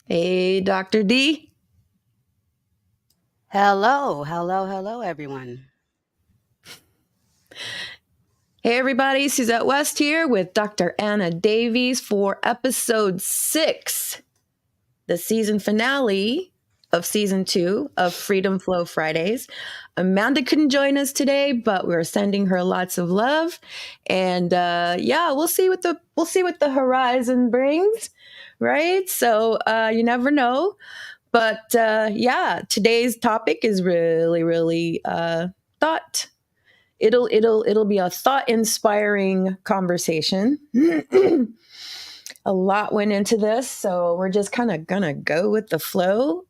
Hey, Dr. D. Hello, everyone. Hey, everybody. Suzette West here with Dr. Anna Davies for episode 6, the season finale of season 2 of Freedom Flow Fridays. Amanda couldn't join us today, but we're sending her lots of love. And yeah, we'll see what the horizon brings, right? So you never know. But yeah, today's topic is really thought. It'll be a thought inspiring conversation. A lot went into this, so we're just kind of gonna go with the flow.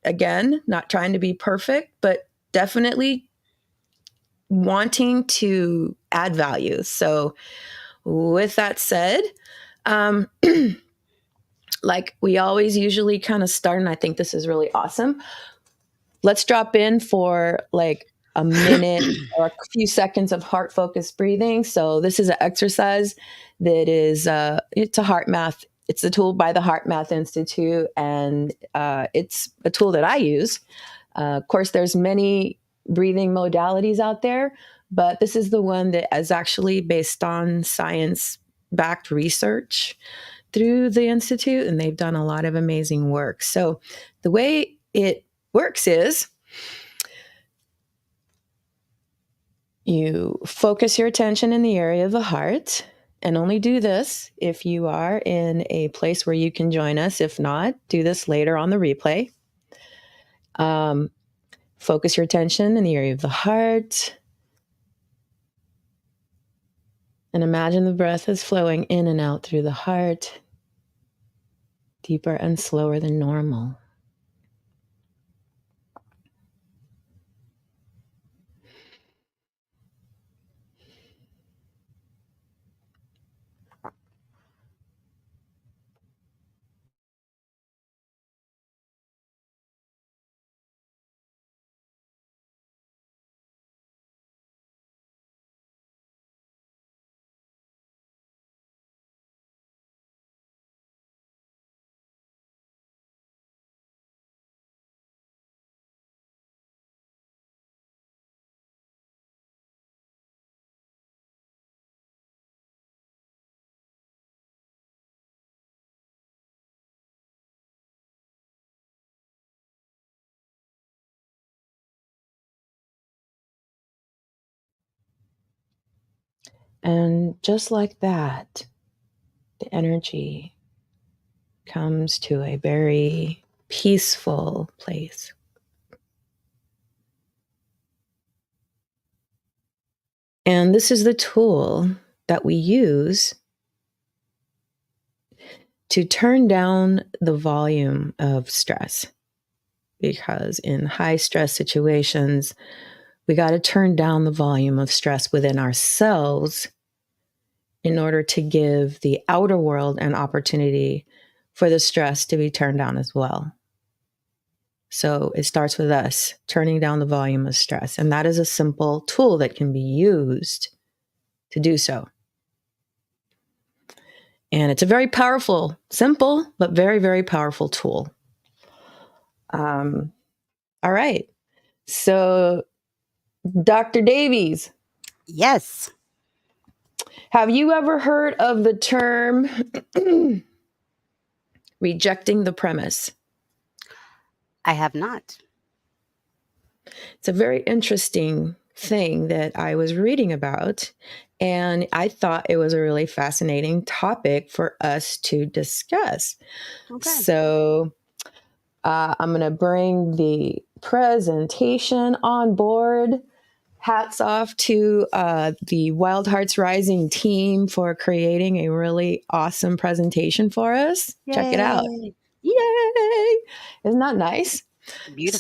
Again, not trying to be perfect, but definitely wanting to add value. So, with that said, um, like we always usually kind of start, and I think this is really awesome. Let's drop in for like a minute or a few seconds of heart focused breathing. So this is an exercise that is it's a heart math. It's a tool by the Heart Math Institute, and it's a tool that I use. Of course, there's many breathing modalities out there, but this is the one that is actually based on science backed research through the institute, and they've done a lot of amazing work. So the way it works is you focus your attention in the area of the heart, and only do this if you are in a place where you can join us. If not, do this later on the replay. Um, Focus your attention in the area of the heart, and imagine the breath is flowing in and out through the heart, deeper and slower than normal. And just like that, the energy comes to a very peaceful place. And this is the tool that we use to turn down the volume of stress. Because in high stress situations, we got to turn down the volume of stress within ourselves in order to give the outer world an opportunity for the stress to be turned down as well. So it starts with us turning down the volume of stress. And that is a simple tool that can be used to do so. And it's a very powerful, simple, but very powerful tool. All right. So, Dr. Davies, Yes, have you ever heard of the term rejecting the premise? I have not. It's a very interesting thing that I was reading about, and I thought it was a really fascinating topic for us to discuss. Okay. So, I'm going to bring the presentation on board. Hats off to the Wild Hearts Rising team for creating a really awesome presentation for us. Check it out. Yay. Yay! Isn't that nice? Beautiful.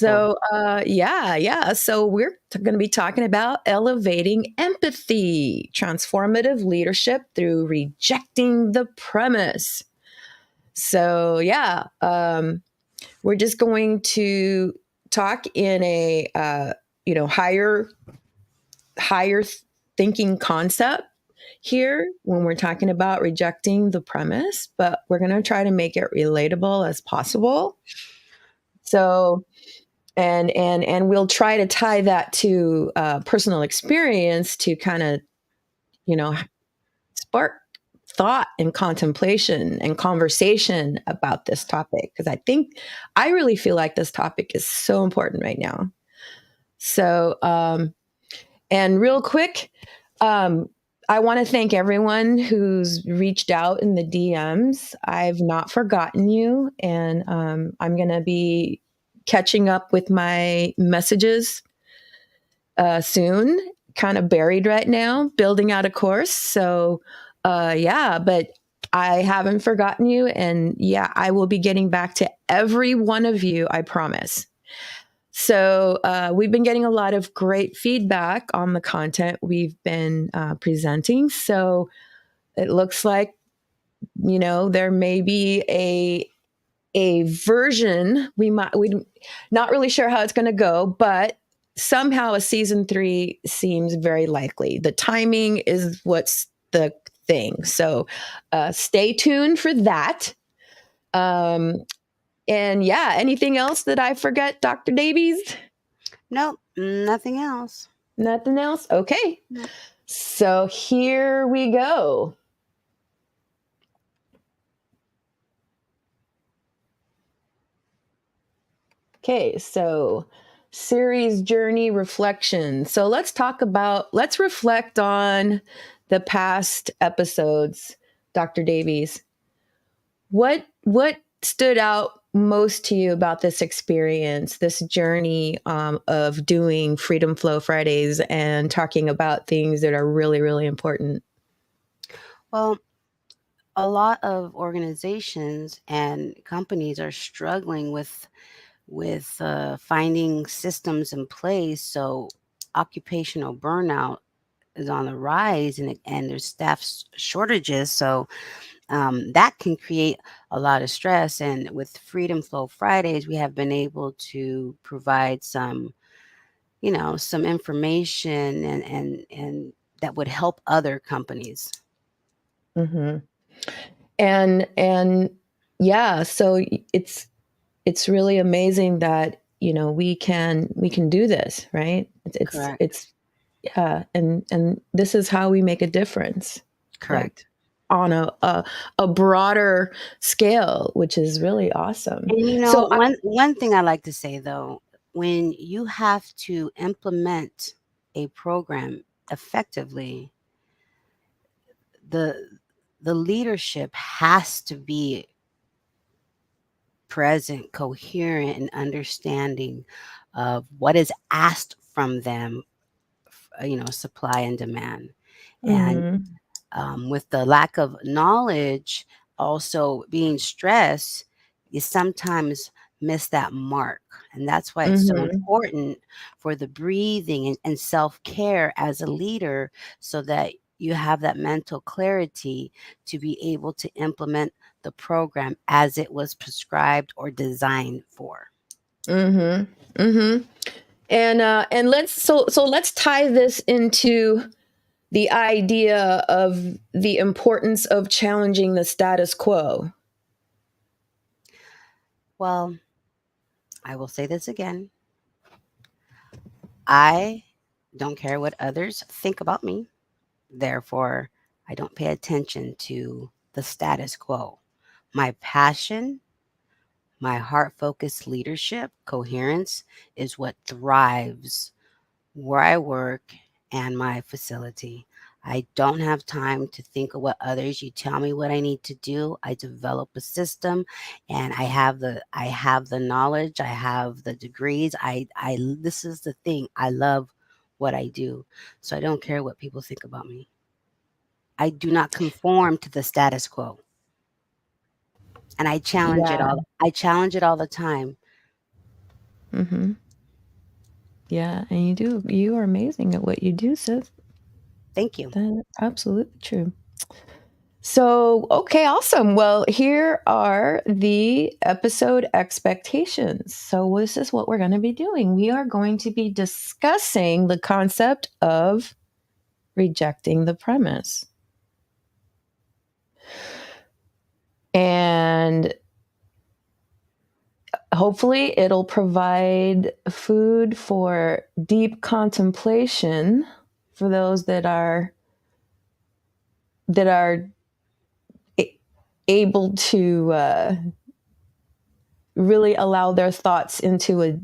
So, yeah. So, we're going to be talking about elevating empathy, transformative leadership through rejecting the premise. So, yeah, we're just going to talk in a higher thinking concept. here when we're talking about rejecting the premise, but we're going to try to make it relatable as possible. So, and we'll try to tie that to personal experience to kind of, you know, spark thought and contemplation and conversation about this topic, because I really feel like this topic is so important right now. So, and real quick, I want to thank everyone who's reached out in the DMs. I've not forgotten you, and I'm going to be catching up with my messages soon. Kind of buried right now, building out a course. So, yeah, but I haven't forgotten you. And yeah, I will be getting back to every one of you, I promise. So, we've been getting a lot of great feedback on the content we've been presenting. So, it looks like, there may be a version we not really sure how it's going to go, but somehow a season 3 seems very likely. The timing is what's the thing. So stay tuned for that. And yeah, anything else that I forget, Dr. Davies? Nope, nothing else. Nothing else? Okay. Nope. So here we go. Okay, so series journey reflection. So let's reflect on the past episodes, Dr. Davies. What stood out most to you about this experience, this journey of doing Freedom Flow Fridays and talking about things that are really, really important? Well, a lot of organizations and companies are struggling with finding systems in place. So occupational burnout is on the rise, and there's staff shortages. So that can create a lot of stress. And with Freedom Flow Fridays, we have been able to provide some, some information and that would help other companies. Mm-hmm. And yeah, so it's really amazing that we can do this, right? Correct. It's yeah, and this is how we make a difference, like Correct. on a broader scale, which is really awesome. And So one thing I like to say though, when you have to implement a program effectively, the the leadership has to be present, coherent, and understanding of what is asked from them, supply and demand. And mhm, with the lack of knowledge also being stressed, you sometimes miss that mark. And that's why it's so mhm, important for the breathing and self-care as a leader, so that you have that mental clarity to be able to implement the program as it was prescribed or designed for. mhm, mhm. And let's tie this into the idea of the importance of challenging the status quo. Well, I will say this again. I don't care what others think about me. Therefore, I don't pay attention to the status quo. My passion, my heart focused leadership, coherence is what thrives where I work and my facility. I don't have time to think of what others. You tell me what I need to do. I develop a system, and I have the knowledge, I have the degrees. I This is the thing. I love what I do. So I don't care what people think about me. I do not conform to the status quo. And I challenge it Yeah. all. I challenge it all the time. Mm-hmm. Yeah, and you are amazing at what you do, sis. Thank you. That's absolutely true. So, okay, awesome. Well, here are the episode expectations. So, this is what we're going to be doing. We are going to be discussing the concept of rejecting the premise. And hopefully it'll provide food for deep contemplation for those that are able to really allow their thoughts into a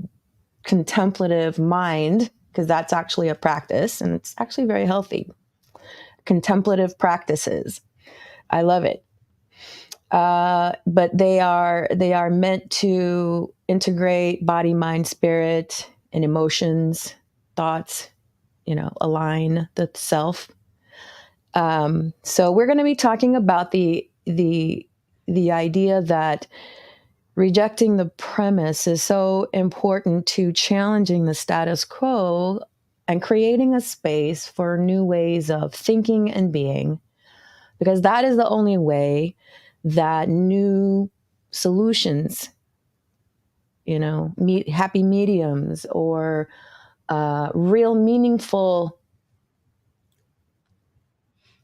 contemplative mind, because that's actually a practice and it's actually very healthy. Contemplative practices. I love it. But they are meant to integrate body, mind, spirit, and emotions, thoughts, align the self. So we're going to be talking about the idea that rejecting the premise is so important to challenging the status quo and creating a space for new ways of thinking and being, because that is the only way that new solutions, happy mediums or real meaningful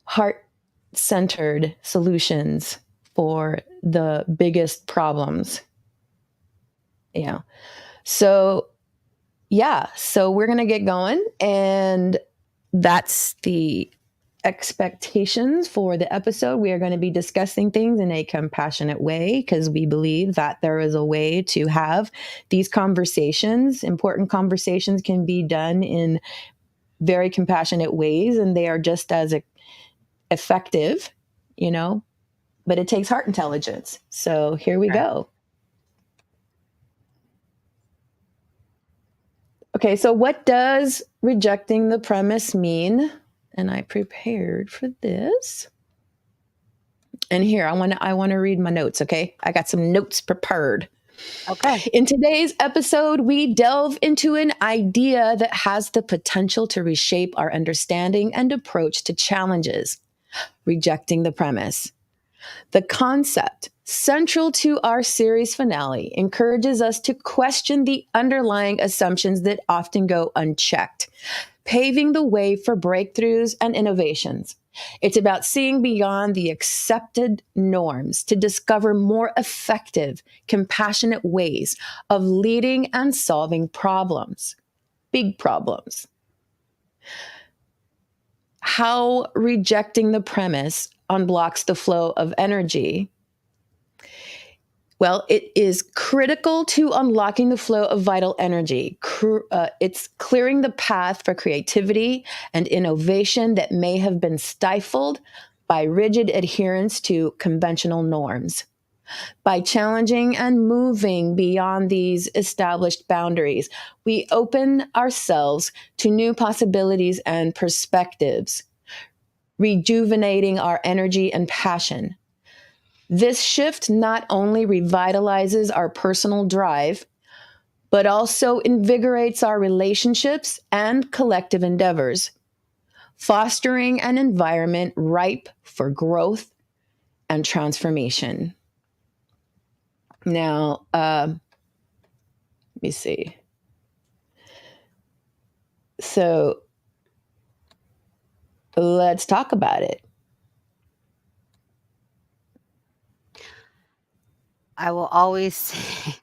heart-centered solutions for the biggest problems. So we're going to get going, and that's the expectations for the episode. We are going to be discussing things in a compassionate way because we believe that there is a way to have these conversations. Important conversations can be done in very compassionate ways, and they are just as effective, but it takes heart intelligence. So here we go. Okay, so what does rejecting the premise mean? And I prepared for this. And here, I want to read my notes, okay? I got some notes prepared. Okay. In today's episode, we delve into an idea that has the potential to reshape our understanding and approach to challenges. Rejecting the premise. The concept, central to our series finale, encourages us to question the underlying assumptions that often go unchecked, paving the way for breakthroughs and innovations. It's about seeing beyond the accepted norms to discover more effective, compassionate ways of leading and solving problems, big problems. How rejecting the premise unblocks the flow of energy. Well, it is critical to unlocking the flow of vital energy. It's clearing the path for creativity and innovation that may have been stifled by rigid adherence to conventional norms. By challenging and moving beyond these established boundaries, we open ourselves to new possibilities and perspectives, rejuvenating our energy and passion. This shift not only revitalizes our personal drive, but also invigorates our relationships and collective endeavors, fostering an environment ripe for growth and transformation. Now, let me see. So let's talk about it. I will always say,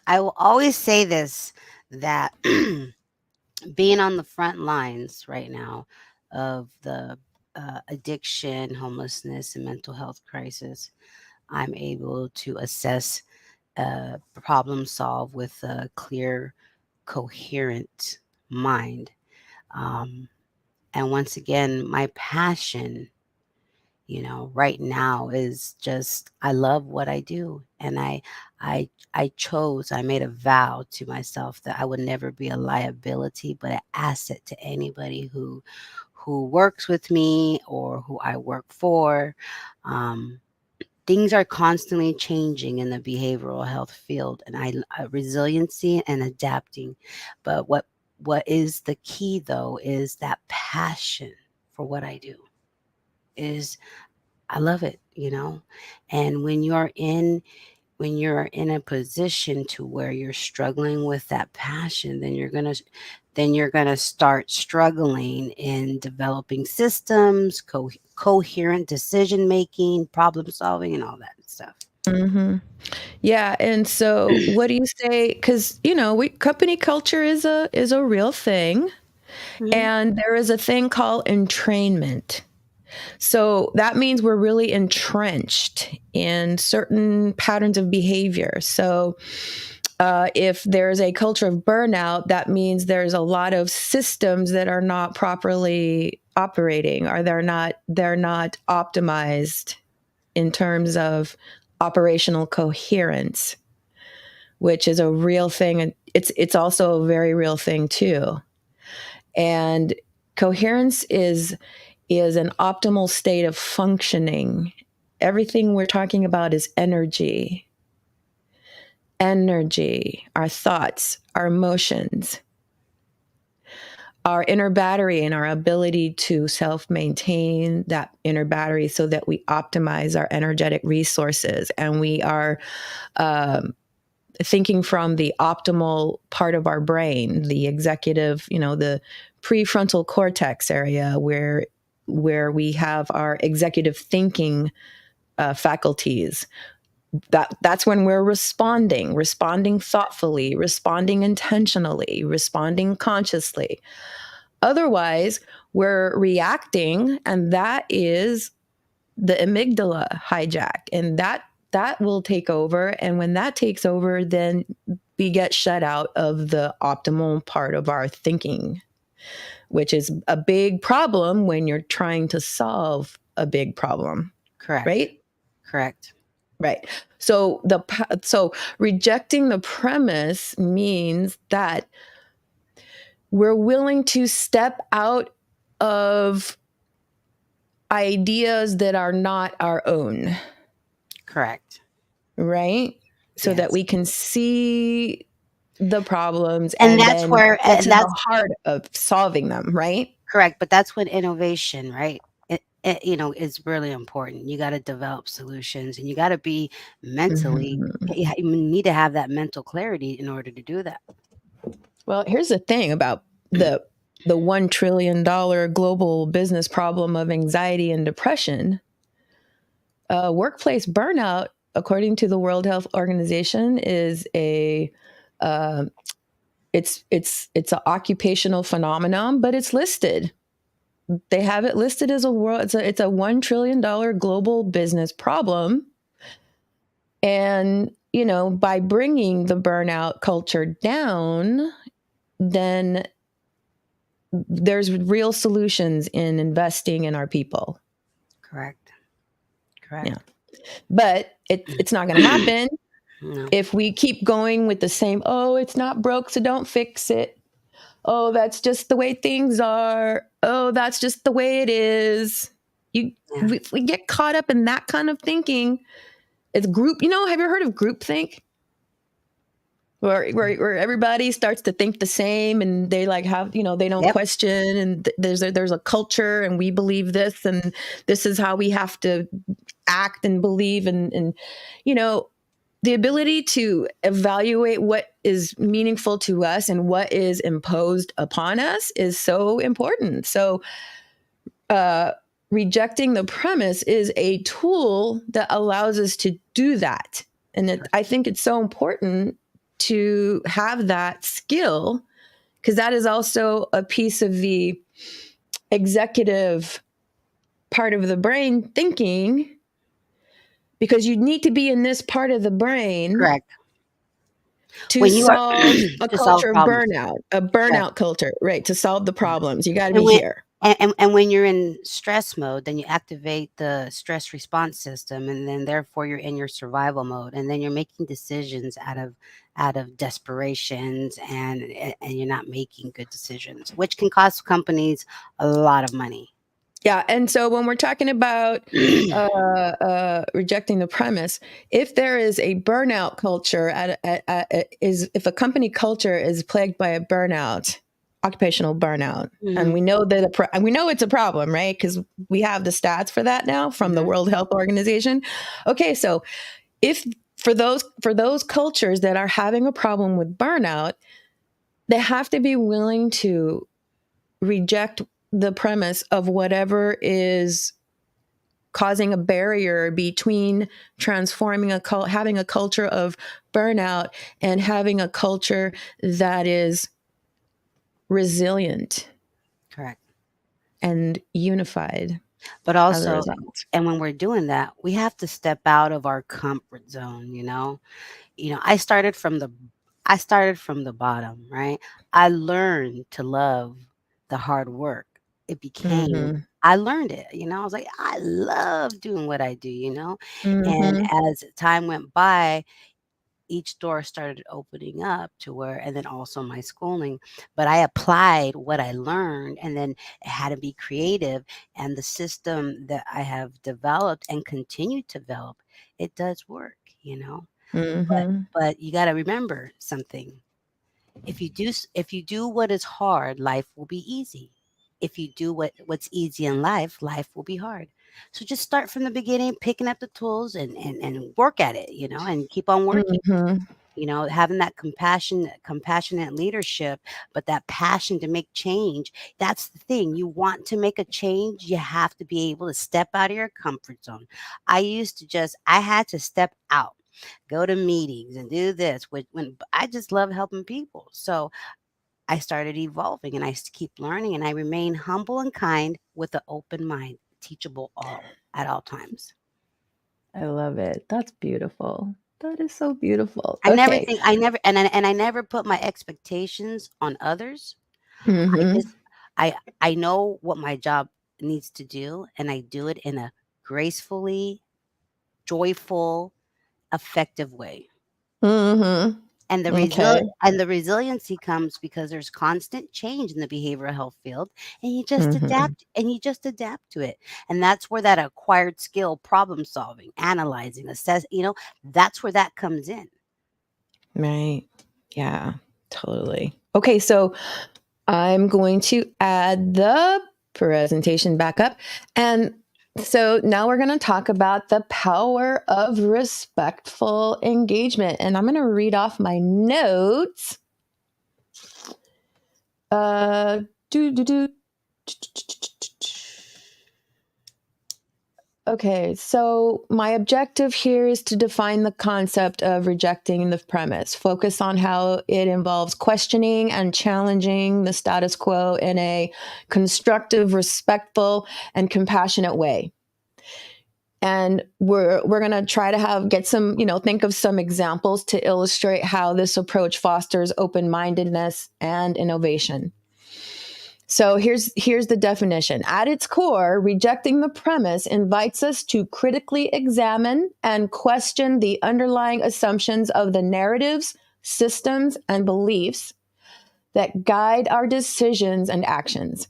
I will always say this, that being on the front lines right now of the addiction, homelessness, and mental health crisis, I'm able to assess, problem solve with a clear, coherent mind. Um, and once again, my passion, right now is just, I love what I do. And I made a vow to myself that I would never be a liability, but an asset to anybody who works with me or who I work for. Um, Things are constantly changing in the behavioral health field, and resiliency and adapting. But what is the key though is that passion for what I do. Is I love it. And when you're in when you're in a position to where you're struggling with that passion, then you're gonna start struggling in developing systems, coherent decision making, problem solving, and all that stuff. Mm-hmm. Yeah, and so what do you say? Because company culture is a real thing, Mhm. and there is a thing called entrainment. So that means we're really entrenched in certain patterns of behavior. So if there's a culture of burnout, that means there's a lot of systems that are not properly operating, or they're not optimized in terms of operational coherence, which is a real thing, and it's also a very real thing too. And coherence is an optimal state of functioning. Everything we're talking about is energy. Energy, our thoughts, our emotions, our inner battery, and our ability to self maintain that inner battery so that we optimize our energetic resources, and we are thinking from the optimal part of our brain, the executive, the prefrontal cortex area where we have our executive thinking faculties. That's when we're responding thoughtfully, responding intentionally, responding consciously. Otherwise, we're reacting, and that is the amygdala hijack, and that will take over. And when that takes over, then we get shut out of the optimal part of our thinking, which is a big problem when you're trying to solve a big problem, Correct. right? Correct. Right. So rejecting the premise means that we're willing to step out of ideas that are not our own, Correct. right? So that Yes. we can see the problems And and that's then where, get and to the that's heart of solving them, right? correct. But that's when innovation, right? Is really important. You got to develop solutions, and you got to be mentally. Mhm. You need to have that mental clarity in order to do that. Well, here's the thing about the $1 trillion global business problem of anxiety and depression. Workplace burnout, according to the World Health Organization, is a uh, it's an occupational phenomenon, but it's listed. They have it listed as a world. It's a $1 trillion global business problem, and by bringing the burnout culture down, then there's real solutions in investing in our people. Correct. Yeah, Correct. but it's not going to happen No. if we keep going with the same, oh, it's not broke, so don't fix it. Oh, that's just the way things are. Oh, that's just the way it is. Yeah. If we get caught up in that kind of thinking, it's group. Have you ever heard of groupthink? Where everybody starts to think the same, and they like have they don't Yep. question, and there's a culture, and we believe this, and this is how we have to act and believe, and you know the ability to evaluate what is meaningful to us and what is imposed upon us is so important. So uh, rejecting the premise is a tool that allows us to do that. And I think it's so important to have that skill, because that is also a piece of the executive part of the brain thinking, because you need to be in this part of the brain Correct. to When you are solve a to solve culture of problems. burnout, a Correct. burnout culture, right? To solve the Yeah. problems, you got to And be when here. and when you're in stress mode, then you activate the stress response system, and then therefore you're in your survival mode, and then you're making decisions out of desperations, and you're not making good decisions, which can cost companies a lot of money. Yeah. And so when we're talking about rejecting the premise, if there is a burnout culture, is if a company culture is plagued by a burnout, occupational burnout, and Mhm. we know that and we know it's a problem, right? Because we have the stats for that now from the Mhm. World Health Organization. Okay, so if for those cultures that are having a problem with burnout, they have to be willing to reject the premise of whatever is causing a barrier between transforming having a culture of burnout and having a culture that is resilient Correct. and unified But as a also, result. and when we're doing that, we have to step out of our comfort zone, I started from the bottom, right? I learned to love the hard work. It became Mm-hmm. I learned it, I was like, I love doing what I do. And Mm-hmm. as time went by, each door started opening up to where, and then also my schooling, but I applied what I learned and then had to be creative. And the system that I have developed and continue to develop, it does work. But Mm-hmm. but you got to remember something. If you do what is hard, life will be easy. If you do what's easy in life, life will be hard. So just start from the beginning, picking up the tools and work at it, and keep on working. Mm-hmm. Having that compassionate leadership, but that passion to make change. That's the thing. You want to make a change, you have to be able to step out of your comfort zone. I had to step out, go to meetings and do this when I just love helping people. So I started evolving and keep learning, and I remain humble and kind with an open mind, teachable all at all times. I love it. That's beautiful. That is so beautiful. I never Okay. think I never and I never put my expectations on others. I Mm-hmm. just I know what my job needs to do, and I do it in a gracefully, joyful, effective way. Mm-hmm. Okay. And the resiliency comes because there's constant change in the behavioral health field, and Mm-hmm. you just adapt to it. And that's where that acquired skill, problem solving, analyzing, that's where that comes in. Right. Yeah, totally. Okay, so I'm going to add the presentation back up. And so now we're going to talk about the power of respectful engagement. And I'm going to read off my notes. Uh, do, do, do. Okay, so my objective here is to define the concept of rejecting the premise, focus on how it involves questioning and challenging the status quo in a constructive, respectful, and compassionate way. And we're going to try to get some, think of some examples to illustrate how this approach fosters open-mindedness and innovation. So here's the definition. At its core, rejecting the premise invites us to critically examine and question the underlying assumptions of the narratives, systems, and beliefs that guide our decisions and actions.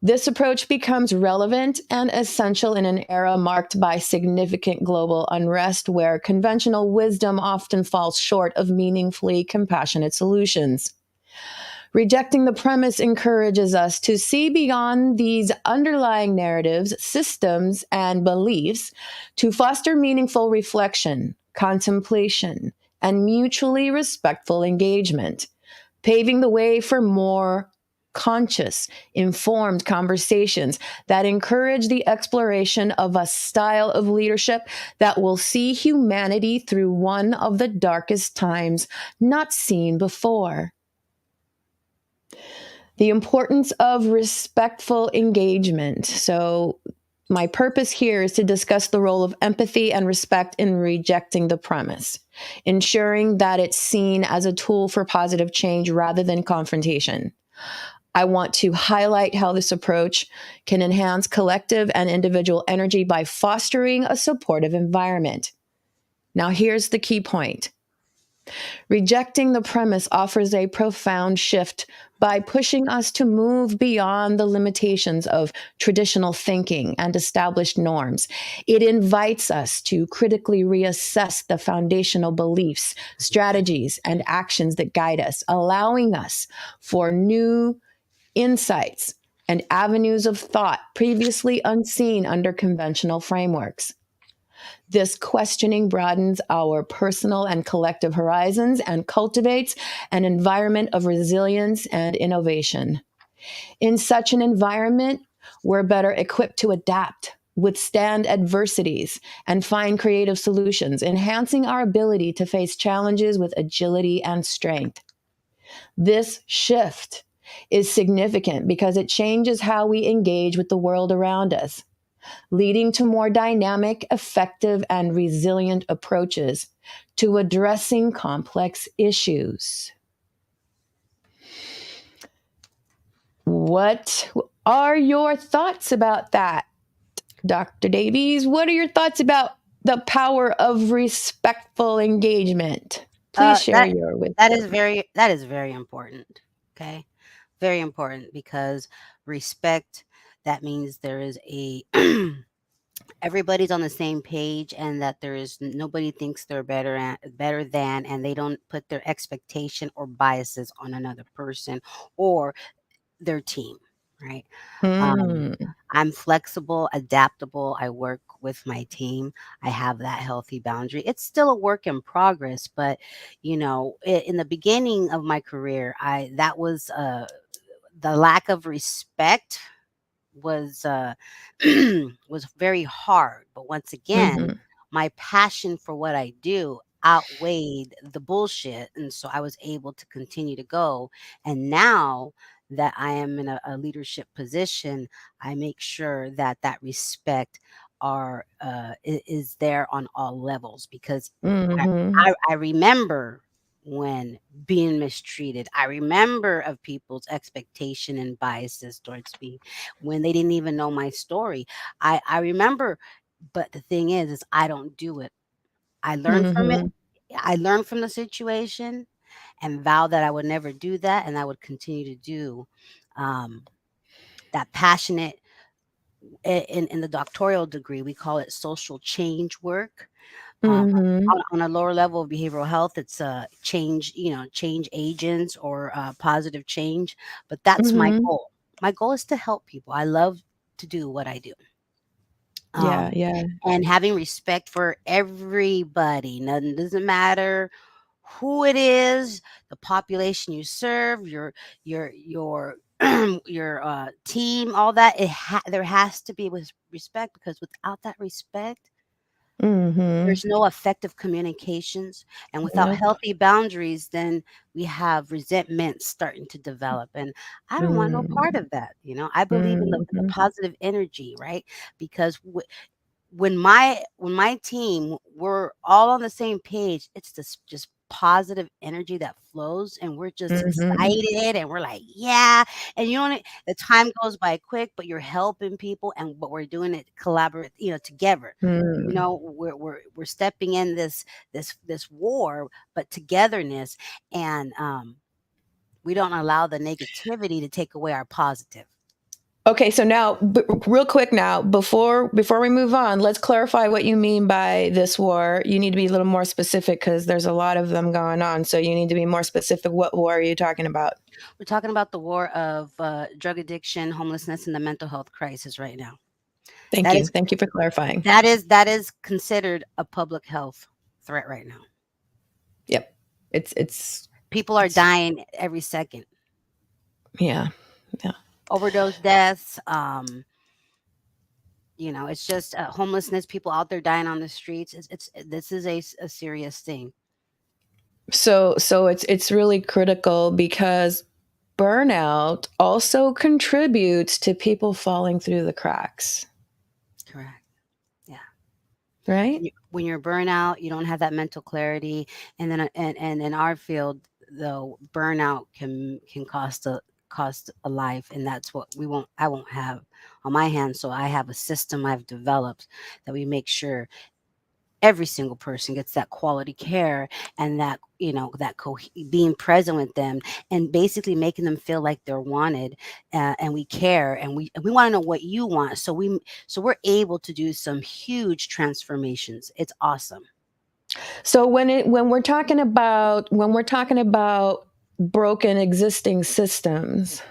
This approach becomes relevant and essential in an era marked by significant global unrest where conventional wisdom often falls short of meaningfully compassionate solutions. Rejecting the premise encourages us to see beyond these underlying narratives, systems, and beliefs to foster meaningful reflection, contemplation, and mutually respectful engagement, paving the way for more conscious, informed conversations that encourage the exploration of a style of leadership that will see humanity through one of the darkest times not seen before. The importance of respectful engagement. So, my purpose here is to discuss the role of empathy and respect in rejecting the premise, ensuring that it's seen as a tool for positive change rather than confrontation. I want to highlight how this approach can enhance collective and individual energy by fostering a supportive environment. Now, here's the key point. Rejecting the premise offers a profound shift by pushing us to move beyond the limitations of traditional thinking and established norms. It invites us to critically reassess the foundational beliefs, strategies, and actions that guide us, allowing us for new insights and avenues of thought previously unseen under conventional frameworks. This questioning broadens our personal and collective horizons and cultivates an environment of resilience and innovation. In such an environment, we're better equipped to adapt, withstand adversities, and find creative solutions, enhancing our ability to face challenges with agility and strength. This shift is significant because it changes how we engage with the world around us, leading to more dynamic, effective, and resilient approaches to addressing complex issues. What are your thoughts about that, Dr. Davies? What are your thoughts about the power of respectful engagement? Please share That your wisdom. that is very important. Okay, very important because respect. That means there is a everybody's on the same page, and that there is nobody thinks they're better than, and they don't put their expectation or biases on another person or their team. Right. Um, Mm, I'm flexible, adaptable. I work with my team. I have that healthy boundary. It's still a work in progress, but in the beginning of my career, I that was the lack of respect was was very hard. But once again, mhm, my passion for what I do outweighed the bullshit, and so I was able to continue to go. And now that I am in a leadership position, I make sure that that respect is there on all levels, because I, mhm, I remember when being mistreated. I remember of people's expectation and biases towards me when they didn't even know my story. I remember, but the thing is I don't do it. I learn from it. mhm, I learned from the situation and vow that I would never do that, and I would continue to do um, that passionate. In the doctoral degree, we call it social change work. Uh, mhm, on a lower level of behavioral health, it's change, change agents or positive change. But that's my mhm. goal. My goal is to help people. I love to do what I do. Yeah, Um, yeah. and having respect for everybody. Nothing doesn't matter who it is, the population you serve, your your team, all that. There has to be with respect, because without that respect, Mhm. there's no effective communications, and without Nope. healthy boundaries, then we have resentment starting to develop, and I don't want no part Mm, of that. I believe in the mhm, positive energy, right? Because when my team, we're all on the same page, it's this just positive energy that flows, and we're just mhm, excited, and we're like, yeah. And the time goes by quick, but you're helping people, and but we're doing it collaborate, together. mm. We're stepping in this war, but togetherness. And we don't allow the negativity to take away our positive. Okay, so now, real quick, now before we move on, let's clarify what you mean by this war. You need to be a little more specific because there's a lot of them going on. So you need to be more specific. What war are you talking about? We're talking about the war of drug addiction, homelessness, and the mental health crisis right now. Thank That you. is Thank you for clarifying. that is considered a public health threat right now. Yep. It's People are it's dying every second. yeah. Yeah. Overdose deaths. It's just homelessness. People out there dying on the streets. This is a serious thing. So it's really critical because burnout also contributes to people falling through the cracks, Correct. Yeah. right? When you're burnout, you don't have that mental clarity, and then and in our field, though, burnout can cost a life, and that's what I won't have on my hands. So I have a system I've developed that we make sure every single person gets that quality care, and that being present with them, and basically making them feel like they're wanted, and we care, and we want to know what you want, so we're able to do some huge transformations. It's awesome. So when we're talking about broken existing systems,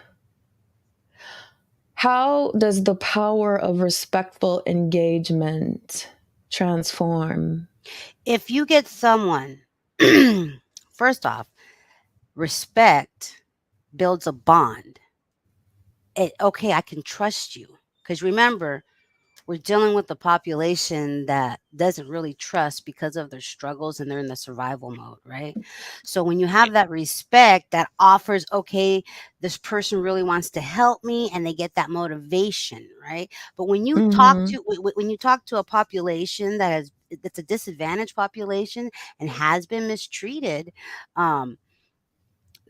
how does the power of respectful engagement Transform. If you get someone, first off, respect builds a bond. Okay, I can trust you. Because remember, we're dealing with a population that doesn't really trust because of their struggles and they're in the survival mode, right? So when you have that respect that offers, okay, this person really wants to help me and they get that motivation, right? But when you talk Mm-hmm. to when you talk to a population that's a disadvantaged population and has been mistreated, um,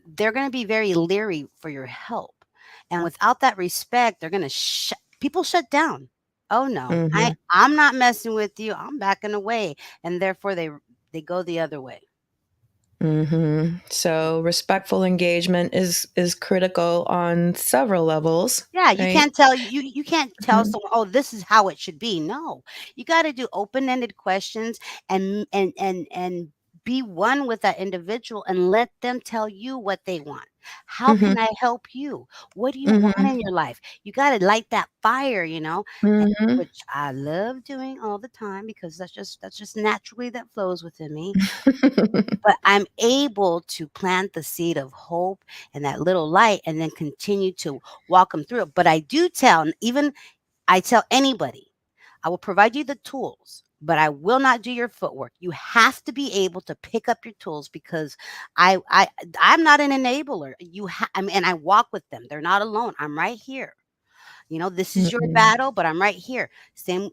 they're going to be very leery for your help. And without that respect, they're going to people shut down. Oh no, Mm-hmm. I'm not messing with you. I'm backing away. And therefore they go the other way. Mm-hmm. So respectful engagement is critical on several levels, Yeah, you right? can't tell you can't tell Mm-hmm. someone, "Oh, this is how it should be." No. You gotta do open-ended questions and be one with that individual and let them tell you what they want. How Mm-hmm. can I help you? What do you want Mm-hmm. in your life? You gotta light that fire, and Mm-hmm. which I love doing all the time because that's just naturally that flows within me. But I'm able to plant the seed of hope and that little light and then continue to walk them through it. But I tell anybody, I will provide you the tools, but I will not do your footwork. You have to be able to pick up your tools because I I I'm not an enabler. I mean, and I walk with them. They're not alone. I'm right here. This is your Mm-hmm. battle, but I'm right here. Same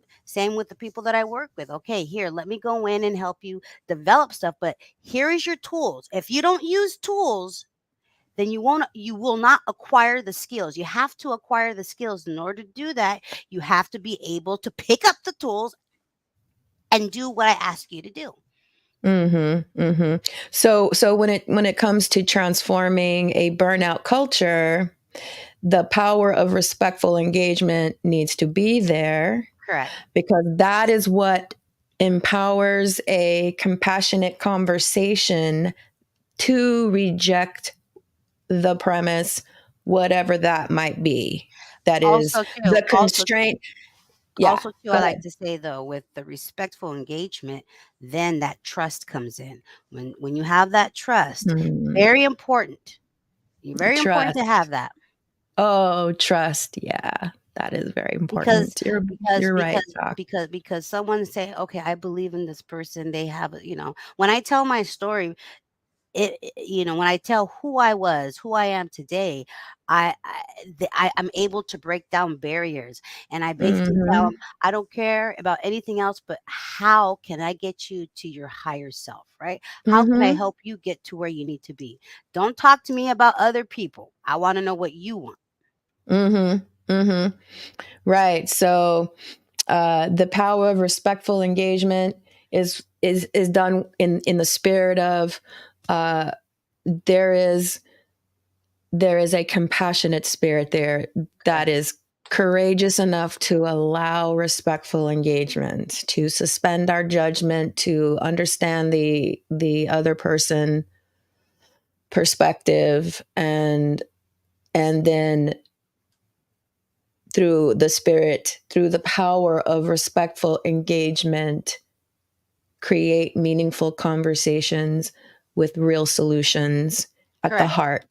with the people that I work with. Okay, here, let me go in and help you develop stuff, but here is your tools. If you don't use tools, then you will not acquire the skills. You have to acquire the skills. In order to do that, you have to be able to pick up the tools and do what I ask you to do. Mm-hmm. Mm-hmm. So when it comes to transforming a burnout culture, the power of respectful engagement needs to be there Correct. because that is what empowers a compassionate conversation to reject the premise, whatever that might be. That is Also too, the constraint. Yeah, I go like ahead. to say though, with the respectful engagement, then that trust comes in. When you have that trust, Hmm. very important. Very important to Trust. have that Oh, trust. Yeah, that is very because important. You're because you're right, because Doc. because someone say, okay, I believe in this person. They have, when I tell my story, when I tell who I was, who I am today, I'm able to break down barriers, and I basically tell Mm-hmm. them, I don't care about anything else, but how can I get you to your higher self, right? How can I Mm-hmm. help you get to where you need to be? Don't talk to me about other people. I want to know what you want. Mm-hmm. Mm-hmm. Right. So the power of respectful engagement is done in the spirit of uh, there is there is a compassionate spirit there that Correct. is courageous enough to allow respectful engagement, to suspend our judgment, to understand the other person perspective, and then through the spirit, through the power of respectful engagement, create meaningful conversations with real solutions at the Correct. heart.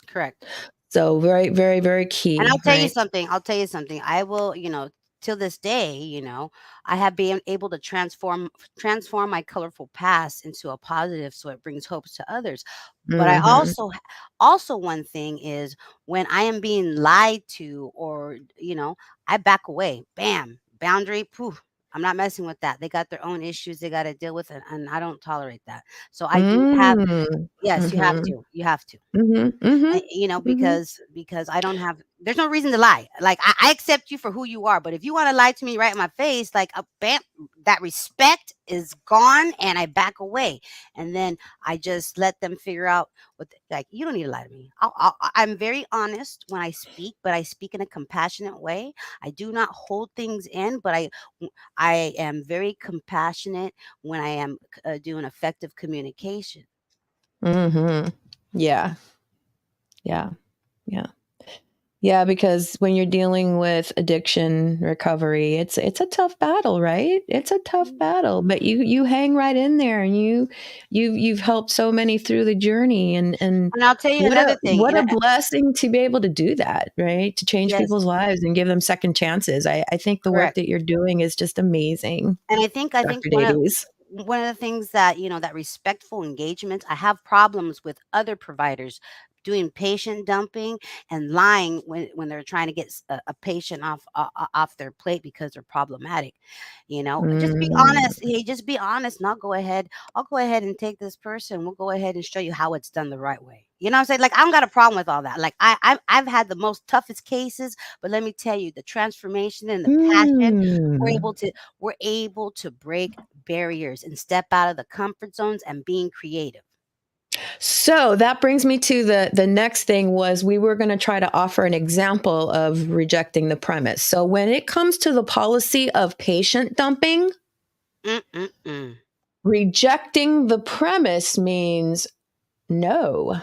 Correct. So very, very, very And key, right? I'll tell you something. I will, till this day, I have been able to transform my colorful past into a positive so it brings hopes to others. But I Mm-hmm. also one thing is when I am being lied to or, I back away. Bam, boundary, poof. I'm not messing with that. They got their own issues they got to deal with, and I don't tolerate that. So I do have, Mm. yes, you have Mhm. to. You have to. Mhm. Mhm. Mhm. Because I don't have there's no reason to lie. Like I accept you for who you are, but if you want to lie to me right in my face, like bam, that respect is gone, and I back away, and then I just let them figure out like you don't need to lie to me. I'm very honest when I speak, but I speak in a compassionate way. I do not hold things in, but I am very compassionate when I am doing effective communication. Mhm. Yeah. Yeah. Yeah. Yeah, because when you're dealing with addiction recovery, it's a tough battle, right? It's a tough battle, but you hang right in there, and you've helped so many through the journey, and And I'll tell you another thing. what a blessing to be able to do that, right? To change Yes, people's lives and give them second chances. I think the work correct. that you're doing is just amazing, And I think Dr. Davies. one of the things that, that respectful engagement, I have problems with other providers doing patient dumping and lying when they're trying to get a patient off their plate because they're problematic. Just be Mm. honest. Hey, just be honest. Not go ahead. I'll go ahead and take this person. We'll go ahead and show you how it's done the right way. You know what I'm saying? Like, I don't got a problem with all that. Like, I've had the most toughest cases, but let me tell you, the transformation and the passion, we're Mm. able to we're able to break barriers and step out of the comfort zones and being creative. So that brings me to the next thing was we were going to try to offer an example of rejecting the premise. So when it comes to the policy of patient dumping, Mm-mm-mm. rejecting the premise means no.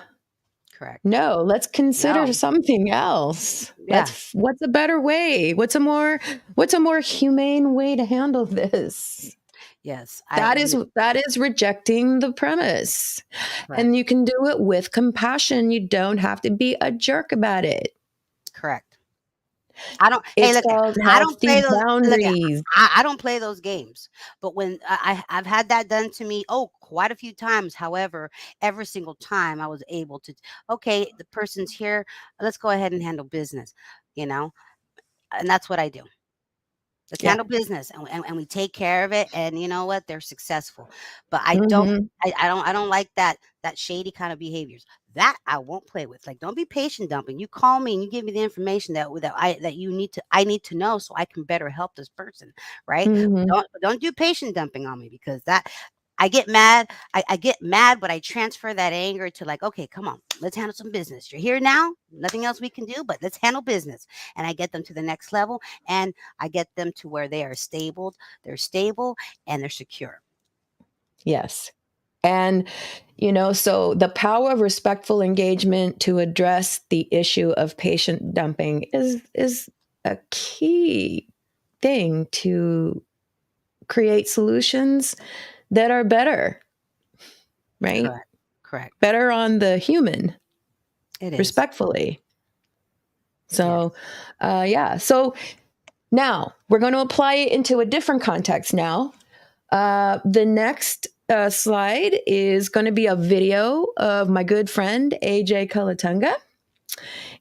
Correct. No, let's consider No. something else. Yeah. What's a better way? What's a more humane way to handle this? Yes. That is rejecting the premise. Correct. And you can do it with compassion. You don't have to be a jerk about it. Correct. I don't. Hey, It's look, called I don't healthy play those. Look, boundaries. I don't play those games. But when I've had that done to me, oh, quite a few times. However, every single time I was able to. Okay, the person's here. Let's go ahead and handle business. You know, and that's what I do. Let's Yeah. handle business, and we take care of it, and you know what? They're successful. But I don't Mhm. I don't like that shady kind of behaviors. That I won't play with. Like, don't be patient dumping. You call me and you give me the information that you need to I need to know so I can better help this person, right? Mhm. Don't do patient dumping on me, because that I get mad. I get mad, but I transfer that anger to, like, okay, come on, let's handle some business. You're here now. Nothing else we can do, but let's handle business. And I get them to the next level, and I get them to where they are stable. They're stable and they're secure. Yes. And, so the power of respectful engagement to address the issue of patient dumping is a key thing to create solutions that are better, right? Correct. Correct. Better on the human, It is. respectfully. Yes. So, yeah. So now we're going to apply it into a different context now. The next slide is going to be a video of my good friend, AJ Kalatunga.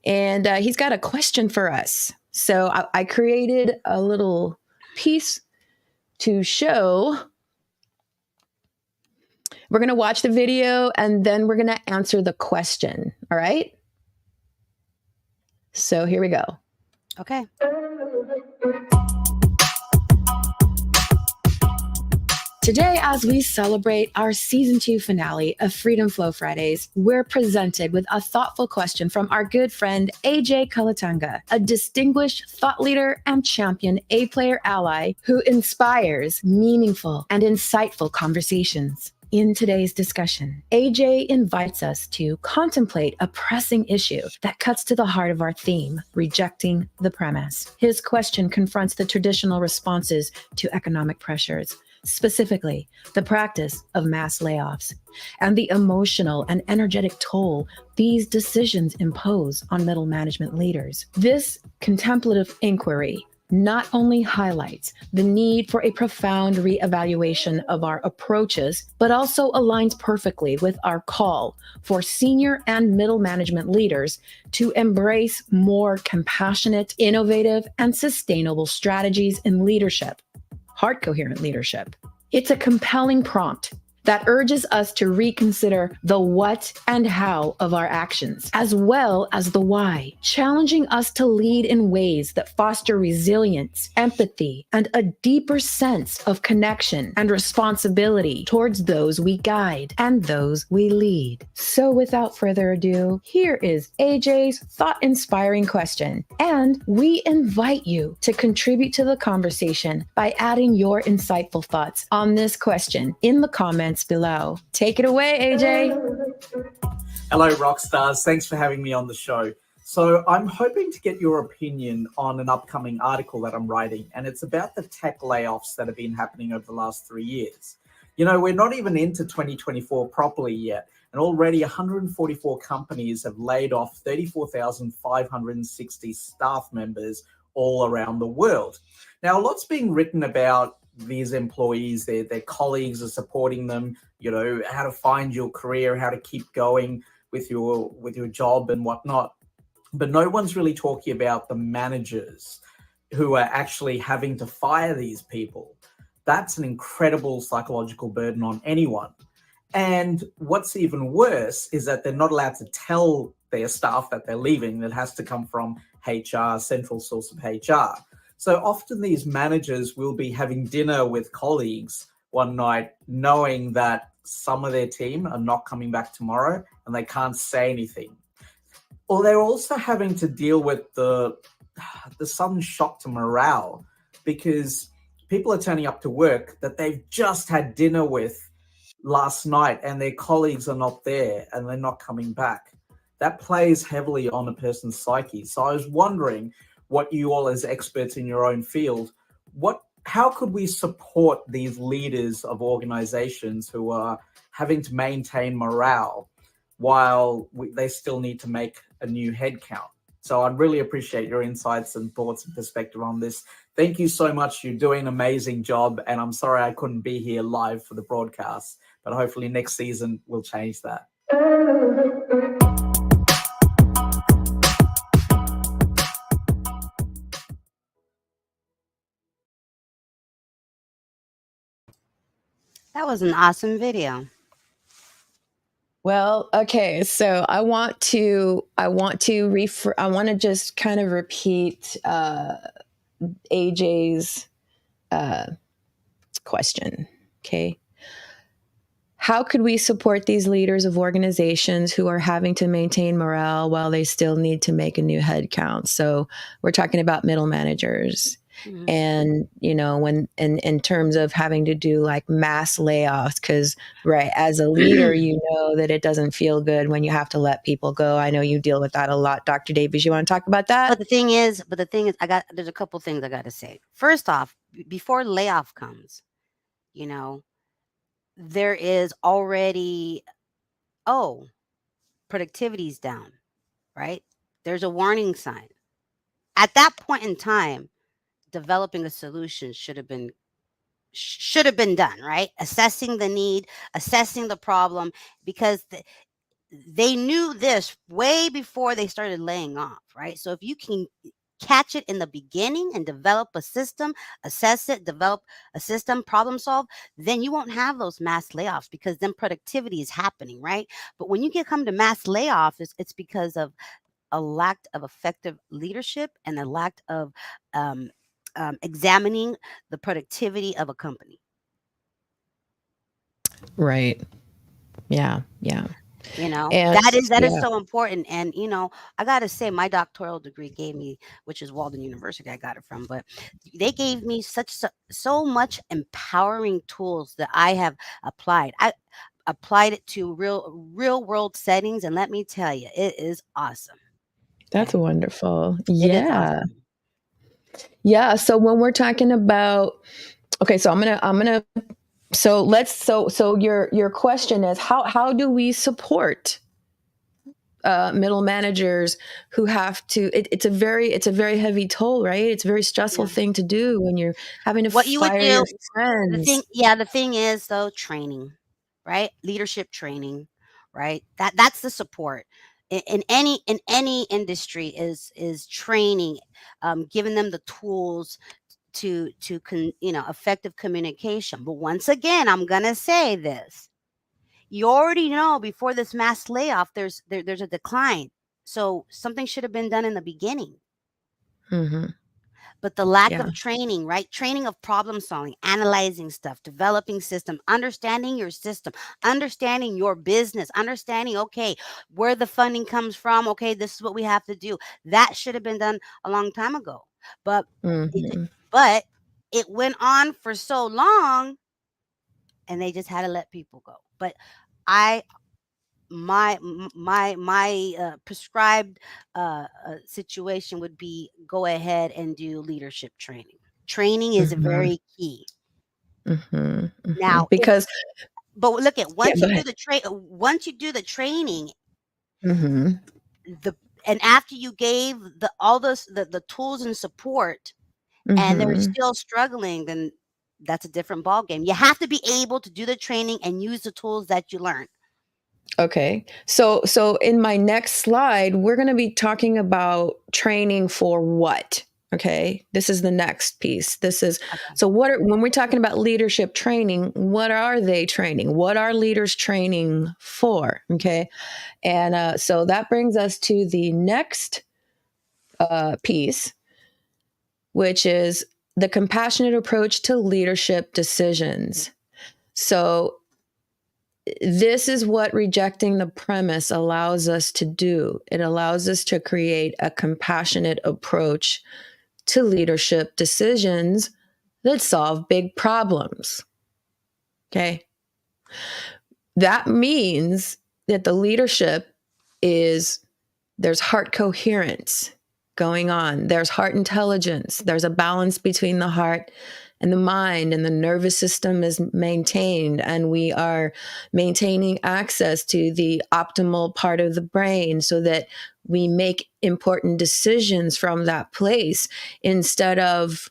And he's got a question for us. So I created a little piece to show. We're going to watch the video and then we're going to answer the question. All right. So here we go. Okay. Today, as we celebrate our season 2 finale of Freedom Flow Fridays, we're presented with a thoughtful question from our good friend AJ Kalatanga, a distinguished thought leader and champion A-player ally who inspires meaningful and insightful conversations. In today's discussion, AJ invites us to contemplate a pressing issue that cuts to the heart of our theme, rejecting the premise. His question confronts the traditional responses to economic pressures, specifically the practice of mass layoffs, and the emotional and energetic toll these decisions impose on middle management leaders. This contemplative inquiry not only highlights the need for a profound reevaluation of our approaches, but also aligns perfectly with our call for senior and middle management leaders to embrace more compassionate, innovative, and sustainable strategies in leadership. Heart-coherent leadership. It's a compelling prompt that urges us to reconsider the what and how of our actions, as well as the why, challenging us to lead in ways that foster resilience, empathy, and a deeper sense of connection and responsibility towards those we guide and those we lead. So without further ado, here is AJ's thought-inspiring question, and we invite you to contribute to the conversation by adding your insightful thoughts on this question in the comments below. Take it away, AJ. Hello, rock stars. Thanks for having me on the show. So I'm hoping to get your opinion on an upcoming article that I'm writing, and it's about the tech layoffs that have been happening over the last 3 years. We're not even into 2024 properly yet, and already 144 companies have laid off 34,560 staff members all around the world. Now, a lot's being written about these employees, their colleagues are supporting them, how to find your career, how to keep going with your job and whatnot, but no one's really talking about the managers who are actually having to fire these people. That's an incredible psychological burden on anyone. And what's even worse is that they're not allowed to tell their staff that they're leaving. That has to come from HR, central source of HR. So often these managers will be having dinner with colleagues one night, knowing that some of their team are not coming back tomorrow and they can't say anything. Or they're also having to deal with the sudden shock to morale because people are turning up to work that they've just had dinner with last night and their colleagues are not there and they're not coming back. That plays heavily on a person's psyche. So I was wondering what you all, as experts in your own field, how could we support these leaders of organizations who are having to maintain morale while they still need to make a new head count? So I'd really appreciate your insights and thoughts and perspective on this. Thank you so much. You're doing an amazing job. And I'm sorry I couldn't be here live for the broadcast, but hopefully next season we'll change that. That was an awesome video. Well, okay, so I want to just kind of repeat AJ's question. Okay. How could we support these leaders of organizations who are having to maintain morale while they still need to make a new head count? So we're talking about middle managers. Mm-hmm. And, when in terms of having to do like mass layoffs, because, right, as a leader, that it doesn't feel good when you have to let people go. I know you deal with that a lot. Dr. Davies, you want to talk about that? But the thing is, there's a couple things I got to say. First off, before layoff comes, there is already, productivity's down, right? There's a warning sign. At that point in time, developing a solution should have been done, right? Assessing the need, assessing the problem, because they knew this way before they started laying off, right? So if you can catch it in the beginning and develop a system, assess it, develop a system, problem solve, then you won't have those mass layoffs because then productivity is happening, right? But when you come to mass layoffs, it's because of a lack of effective leadership and a lack of examining the productivity of a company. Right. Yeah. Yeah. And that is so important. And I gotta say, my doctoral degree gave me, which is Walden University, I got it from, but they gave me so much empowering tools that I have applied. I applied it to real world settings, and let me tell you, it is awesome. That's wonderful. Yeah. It is awesome. Yeah. So when we're talking about, okay, so so your question is how do we support middle managers who have to, it's a very heavy toll, right? It's a very stressful thing to do when you're having to fire your friends. The thing is though, training, right? Leadership training, right? That's the support in any industry is training, giving them the tools to effective communication. But once again, I'm gonna say this: you already know before this mass layoff, there's a decline. So something should have been done in the beginning. Mm-hmm. But the lack of training, right? Training of problem solving, analyzing stuff, developing system, understanding your system, understanding your business, understanding, okay, where the funding comes from. Okay, this is what we have to do. That should have been done a long time ago. But it went on for so long and they just had to let people go. But I my prescribed situation would be go ahead and do leadership training. Training is Mm-hmm. very key. Mm-hmm. Mm-hmm. Now, if Because but look at yeah, once go you do ahead. the training, Mm-hmm. the and after you gave the all those the tools and support, and they're Mm-hmm. still struggling, then that's a different ball game. You have to be able to do the training and use the tools that you learn. Okay. So in my next slide, we're going to be talking about training for what? Okay. This is the next piece. This is Okay. so when we're talking about leadership training, what are they training? What are leaders training for? Okay. And so that brings us to the next piece, which is the compassionate approach to leadership decisions. So this is what rejecting the premise allows us to do. It allows us to create a compassionate approach to leadership decisions that solve big problems. Okay. That means that the leadership is there's heart coherence going on, there's heart intelligence, there's a balance between the heart and the mind, and the nervous system is maintained, and we are maintaining access to the optimal part of the brain so that we make important decisions from that place instead of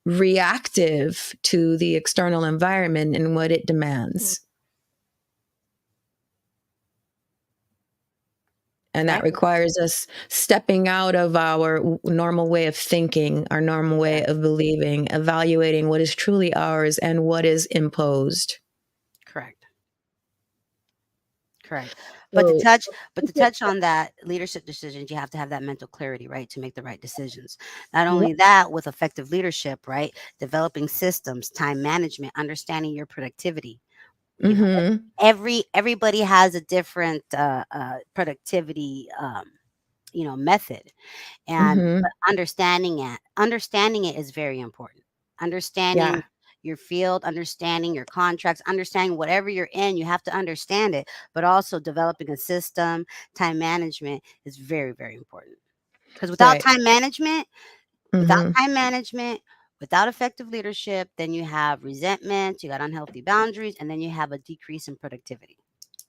reactive to the external environment and what it demands. And that Okay. requires us stepping out of our normal way of thinking, our normal way Yeah. of believing, evaluating what is truly ours and what is imposed. Correct. Correct. But to So, touch but to touch on that leadership decisions, you have to have that mental clarity, right, to make the right decisions. Not only that, with effective leadership, right, developing systems, time management, understanding your productivity. You know, mm-hmm, everybody has a different productivity method, and mm-hmm, but understanding it is very important. yeah, Understanding your field, understanding your contracts, understanding whatever you're in, you have to understand it, but also developing a system, time management is very, very important. Because right. without Mm-hmm, time management, without effective leadership, then you have resentment, you got unhealthy boundaries, and then you have a decrease in productivity.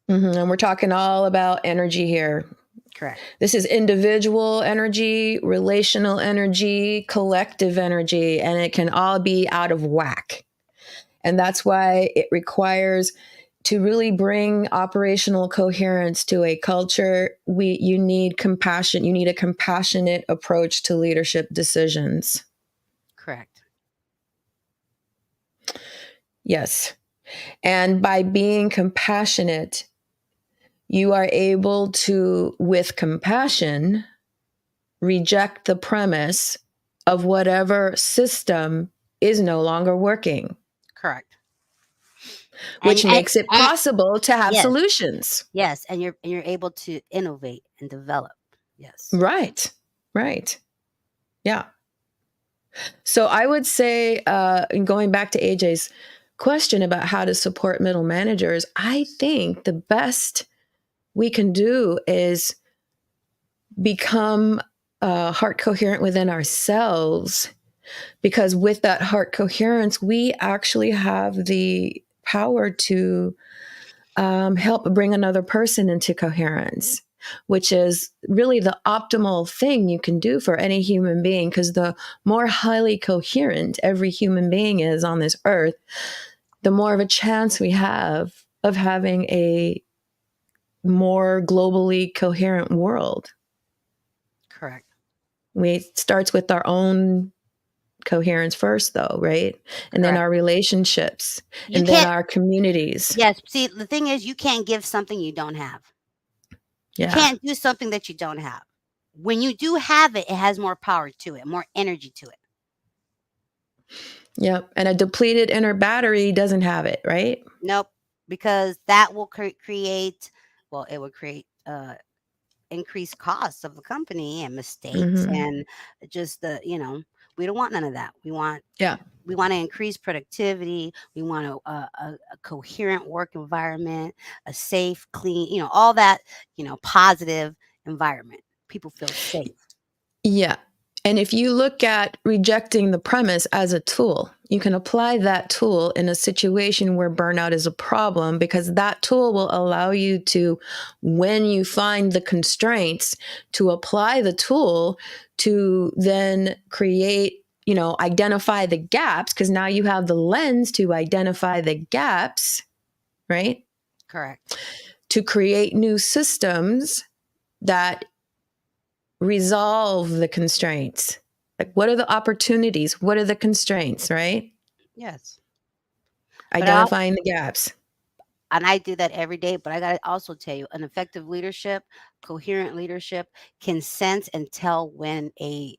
mm-hmm. And we're talking all about energy here. Correct. This is individual energy, relational energy, collective energy, and it can all be out of whack. And that's why it requires to really bring operational coherence to a culture. You need compassion. You need a compassionate approach to leadership decisions. Correct. Yes. And by being compassionate, you are able to, with compassion, reject the premise of whatever system is no longer working, Correct. And which makes it and possible to have yes, solutions. yes, and you're able to innovate and develop. Yes. Right. Right. Yeah. So I would say, and going back to AJ's question about how to support middle managers, I think the best we can do is become heart coherent within ourselves, because with that heart coherence, we actually have the power to help bring another person into coherence, which is really the optimal thing you can do for any human being. Because the more highly coherent every human being is on this earth, the more of a chance we have of having a more globally coherent world. Correct. It starts with our own coherence first, though, right? And then Correct. our relationships, You and then can't our communities. Yes, see, the thing is you can't give something you don't have. You Yeah. can't do something that you don't have. When you do have it, it has more power to it, more energy to it. Yep. And a depleted inner battery doesn't have it, right? Nope, because that will create, well, it will create increased costs of the company and mistakes Mm-hmm. and just the, We don't want none of that. Yeah. We want to increase productivity. We want a coherent work environment, a safe, clean, all that, positive environment. People feel safe. Yeah. And if you look at rejecting the premise as a tool, you can apply that tool in a situation where burnout is a problem, because that tool will allow you to, when you find the constraints, to apply the tool to then create, identify the gaps, because now you have the lens to identify the gaps, right? Correct. To create new systems that resolve the constraints. Like, what are the opportunities? What are the constraints, right? Yes. But Identifying the gaps. I do that every day, but I got to also tell you, an effective leadership, coherent leadership can sense and tell when a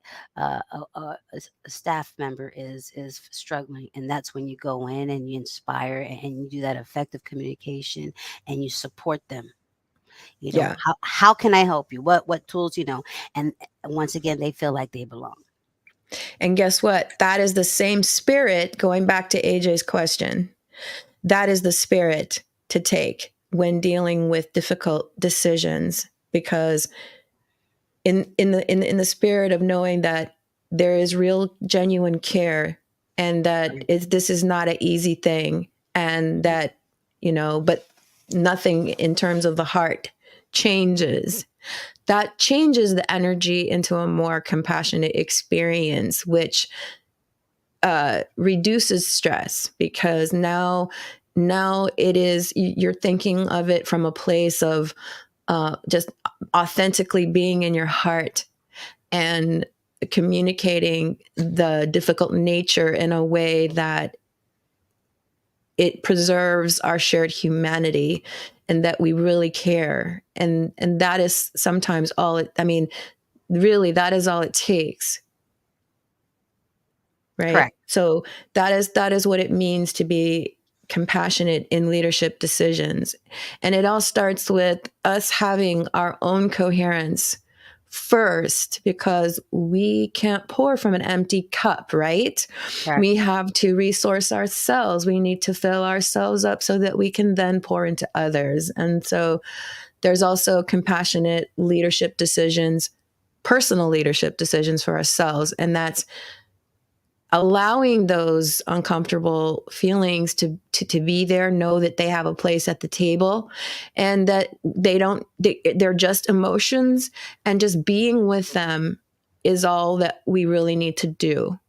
staff member is struggling. And that's when you go in and you inspire and you do that effective communication and you support them. Yeah. How can I help you? What tools, and once again, they feel like they belong. And guess what? That is the same spirit, going back to AJ's question. That is the spirit to take when dealing with difficult decisions, because in the spirit of knowing that there is real genuine care, and that this is not an easy thing, and that, but nothing in terms of the heart changes. That changes the energy into a more compassionate experience, which reduces stress, because now it is, you're thinking of it from a place of just authentically being in your heart and communicating the difficult nature in a way that it preserves our shared humanity, and that we really care. And that is sometimes all it, really, that is all it takes. Right. Correct. So that is what it means to be compassionate in leadership decisions. And it all starts with us having our own coherence first, because we can't pour from an empty cup, right? Correct. We have to resource ourselves. We need to fill ourselves up so that we can then pour into others. And so there's also compassionate leadership decisions, personal leadership decisions for ourselves. And that's allowing those uncomfortable feelings to be there, know that they have a place at the table, and that they're just emotions, and just being with them is all that we really need to do.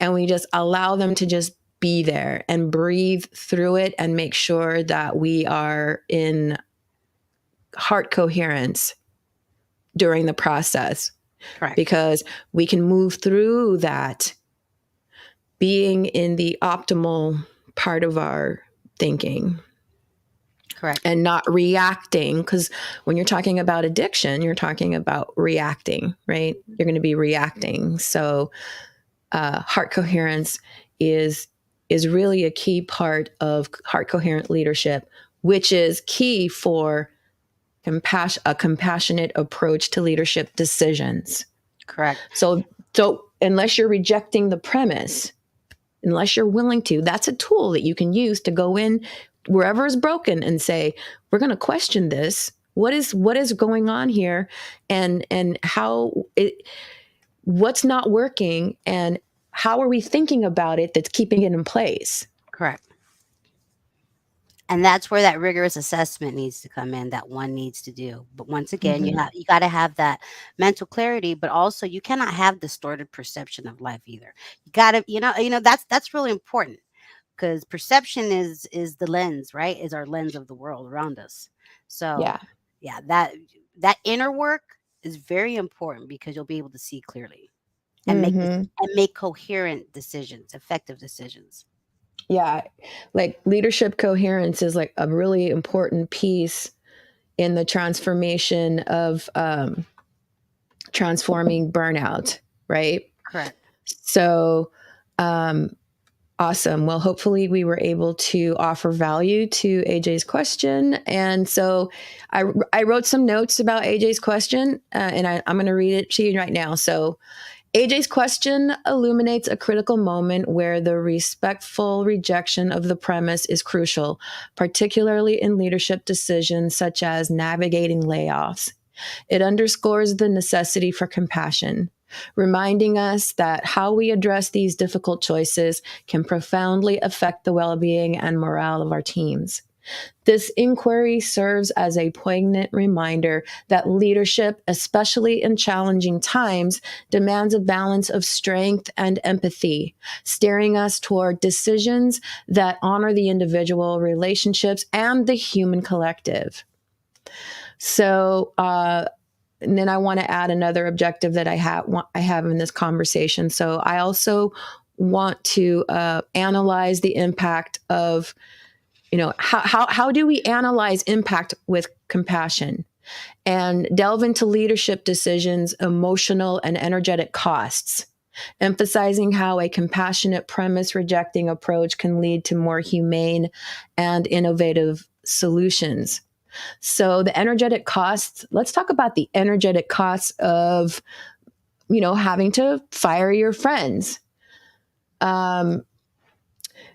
And we just allow them to just be there and breathe through it, and make sure that we are in heart coherence during the process. Correct. Because we can move through that being in the optimal part of our thinking. Correct. And not reacting, because when you're talking about addiction, you're talking about reacting, right? You're going to be reacting. So heart coherence is really a key part of heart coherent leadership, which is key for a compassionate approach to leadership decisions. Correct. So unless you're rejecting the premise, unless you're willing to, that's a tool that you can use to go in wherever is broken and say, we're going to question this. What is going on here, and what's not working, and how are we thinking about it that's keeping it in place? Correct. And that's where that rigorous assessment needs to come in, that one needs to do. But once again, you got to have that mental clarity, but also you cannot have distorted perception of life either. You got to, that's really important, because perception is the lens, right? Is our lens of the world around us. So yeah, that inner work is very important, because you'll be able to see clearly and make coherent decisions, effective decisions. Yeah. Like, leadership coherence is like a really important piece in the transformation of transforming burnout, right? Correct. So awesome. Well, hopefully we were able to offer value to AJ's question. And so I wrote some notes about AJ's question, and I'm going to read it to you right now. So AJ's question illuminates a critical moment where the respectful rejection of the premise is crucial, particularly in leadership decisions such as navigating layoffs. It underscores the necessity for compassion, reminding us that how we address these difficult choices can profoundly affect the well being and morale of our teams. This inquiry serves as a poignant reminder that leadership, especially in challenging times, demands a balance of strength and empathy, steering us toward decisions that honor the individual relationships and the human collective. So, and then I want to add another objective that I have in this conversation. So I also want to analyze the impact of, how do we analyze impact with compassion and delve into leadership decisions, emotional and energetic costs, emphasizing how a compassionate premise rejecting approach can lead to more humane and innovative solutions. So the energetic costs, let's talk about the energetic costs of, having to fire your friends,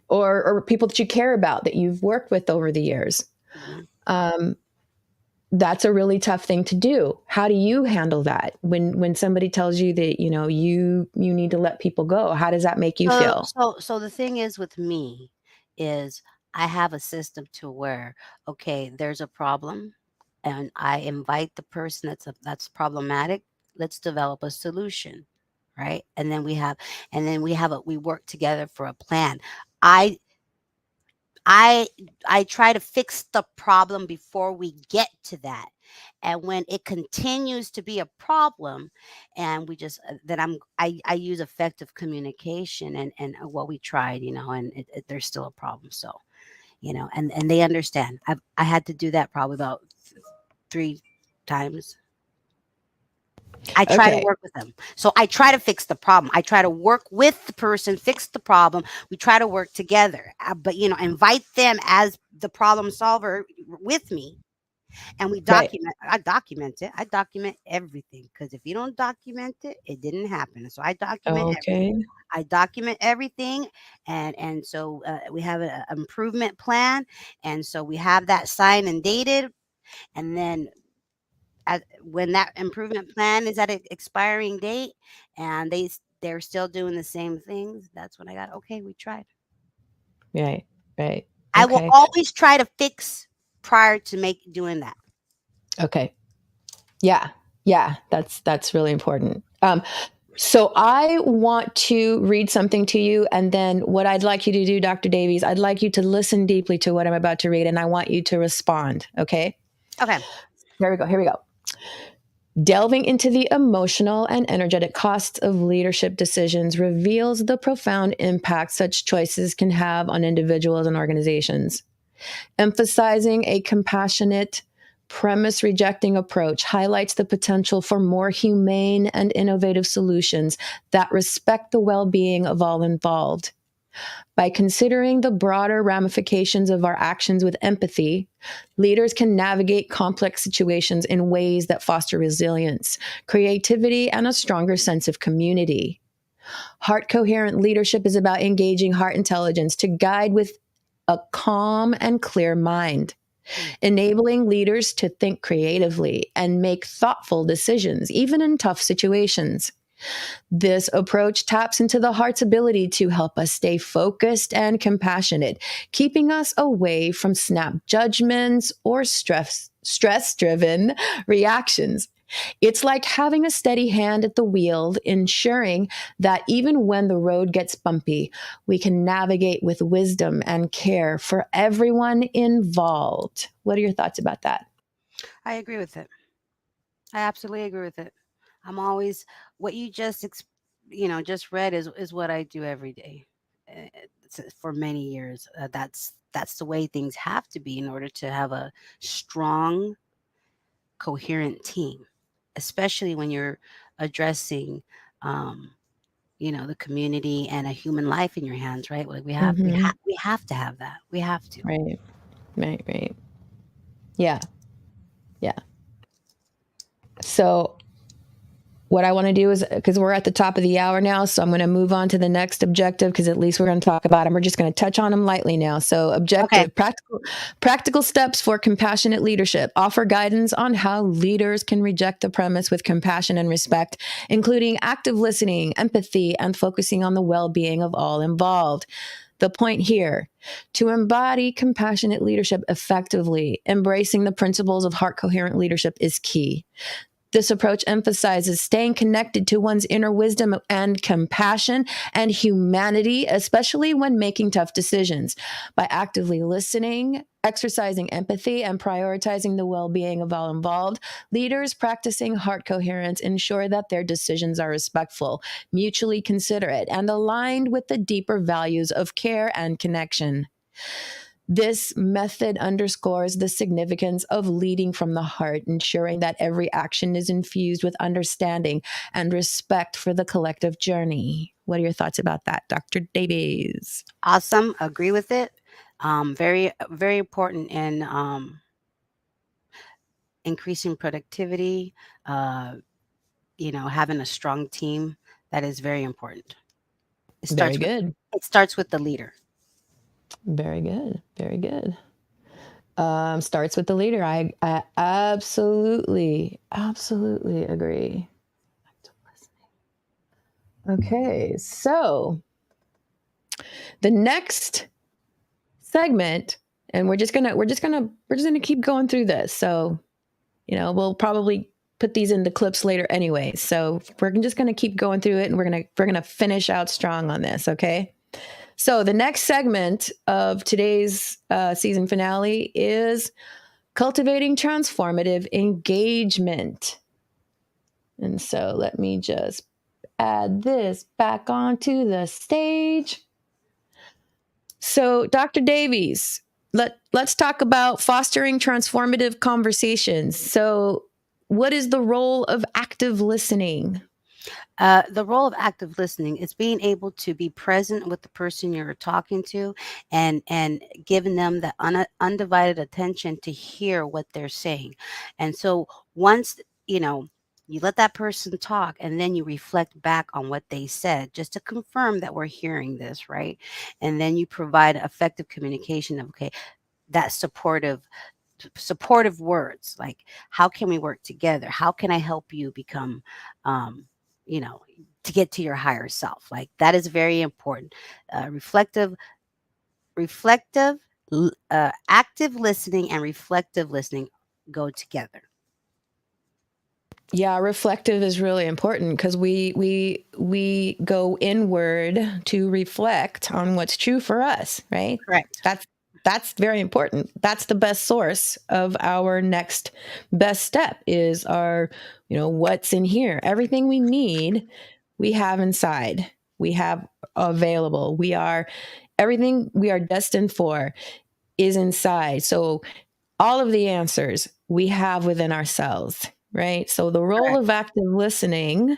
or people that you care about that you've worked with over the years. Mhm. That's a really tough thing to do. How do you handle that when somebody tells you that, you need to let people go? How does that make you So feel? so so the thing is with me is I have a system to where, okay, there's a problem and I invite the person that's problematic. Let's develop a solution, right? We work together for a plan. I I I try to fix the problem before we get to that. And when it continues to be a problem and we just then I use effective communication and what we tried, and there's still a problem. So, and they understand. I had to do that probably about 3 times. I try to Okay. work with them. So I try to fix the problem. I try to work with the person, fix the problem. We try to work together. But invite them as the problem solver with me, and we Right. document. I document it. I document everything because if you don't document it, it didn't happen. So I document everything. Okay. I document everything, and so we have an improvement plan, and so we have that signed and dated, and then when that improvement plan is at an expiring date and they're still doing the same things, that's when I got, okay, we tried. Right. Right. I will Okay. always try to fix prior to doing that. Okay. Yeah. Yeah. That's really important. So I want to read something to you, and then what I'd like you to do, Dr. Davies, I'd like you to listen deeply to what I'm about to read, and I want you to respond. Okay. Okay. Here we go. Here we go. Delving into the emotional and energetic costs of leadership decisions reveals the profound impact such choices can have on individuals and organizations. Emphasizing a compassionate, premise rejecting approach highlights the potential for more humane and innovative solutions that respect the well being of all involved. By considering the broader ramifications of our actions with empathy, leaders can navigate complex situations in ways that foster resilience, creativity, and a stronger sense of community. Heart coherent leadership is about engaging heart intelligence to guide with a calm and clear mind, Mm. enabling leaders to think creatively and make thoughtful decisions, even in tough situations. This approach taps into the heart's ability to help us stay focused and compassionate, keeping us away from snap judgments or stress-driven reactions. It's like having a steady hand at the wheel, ensuring that even when the road gets bumpy, we can navigate with wisdom and care for everyone involved. What are your thoughts about that? I agree with it. I absolutely agree with it. I'm always what you just read is what I do every day. For many years. That's the way things have to be in order to have a strong, coherent team, especially when you're addressing, um, the community and a human life in your hands, right? Like Mm-hmm. we have to have that. We have to. Right, right, right. Yeah, yeah. So what I want to do is, because we're at the top of the hour now, so I'm going to move on to the next objective, because at least we're going to talk about them. We're just going to touch on them lightly now. So Okay. objective, practical steps for compassionate leadership. Offer guidance on how leaders can reject the premise with compassion and respect, including active listening, empathy, and focusing on the well-being of all involved. The point here, to embody compassionate leadership effectively, embracing the principles of heart-coherent leadership is key. This approach emphasizes staying connected to one's inner wisdom and compassion and humanity, especially when making tough decisions. By actively listening, exercising empathy, and prioritizing the well-being of all involved, leaders practicing heart coherence ensure that their decisions are respectful, mutually considerate, and aligned with the deeper values of care and connection. This method underscores the significance of leading from the heart, ensuring that every action is infused with understanding and respect for the collective journey. What are your thoughts about that, Dr. Davies? Awesome. Agree with it. Very, very important in increasing productivity, uh, having a strong team. That is very important. It Very starts with good. it starts with the leader. Very good. Very good. Starts with the leader. I absolutely, absolutely agree. Okay, so the next segment, and we're just gonna keep going through this. So, we'll probably put these into clips later anyway. So we're just gonna keep going through it, and we're gonna finish out strong on this. Okay. So the next segment of today's season finale is cultivating transformative engagement. And so let me just add this back onto the stage. So, Dr. Davies, let's talk about fostering transformative conversations. So, what is the role of active listening? The role of active listening is being able to be present with the person you're talking to, and giving them the undivided attention to hear what they're saying. And so once you let that person talk, and then you reflect back on what they said, just to confirm that we're hearing this right, and then you provide effective communication of, okay, that supportive words, like, how can we work together, how can I help you become, you know to get to your higher self. Like, that is very important. Reflective reflective l- uh, active listening and reflective listening go together. Yeah, reflective is really important, because we go inward to reflect on what's true for us, right? Correct. That's very important. That's the best source of our next best step, is our, what's in here. Everything we need, we have inside. We have available. Everything we are destined for is inside. So all of the answers we have within ourselves, right? So the role Correct. of active listening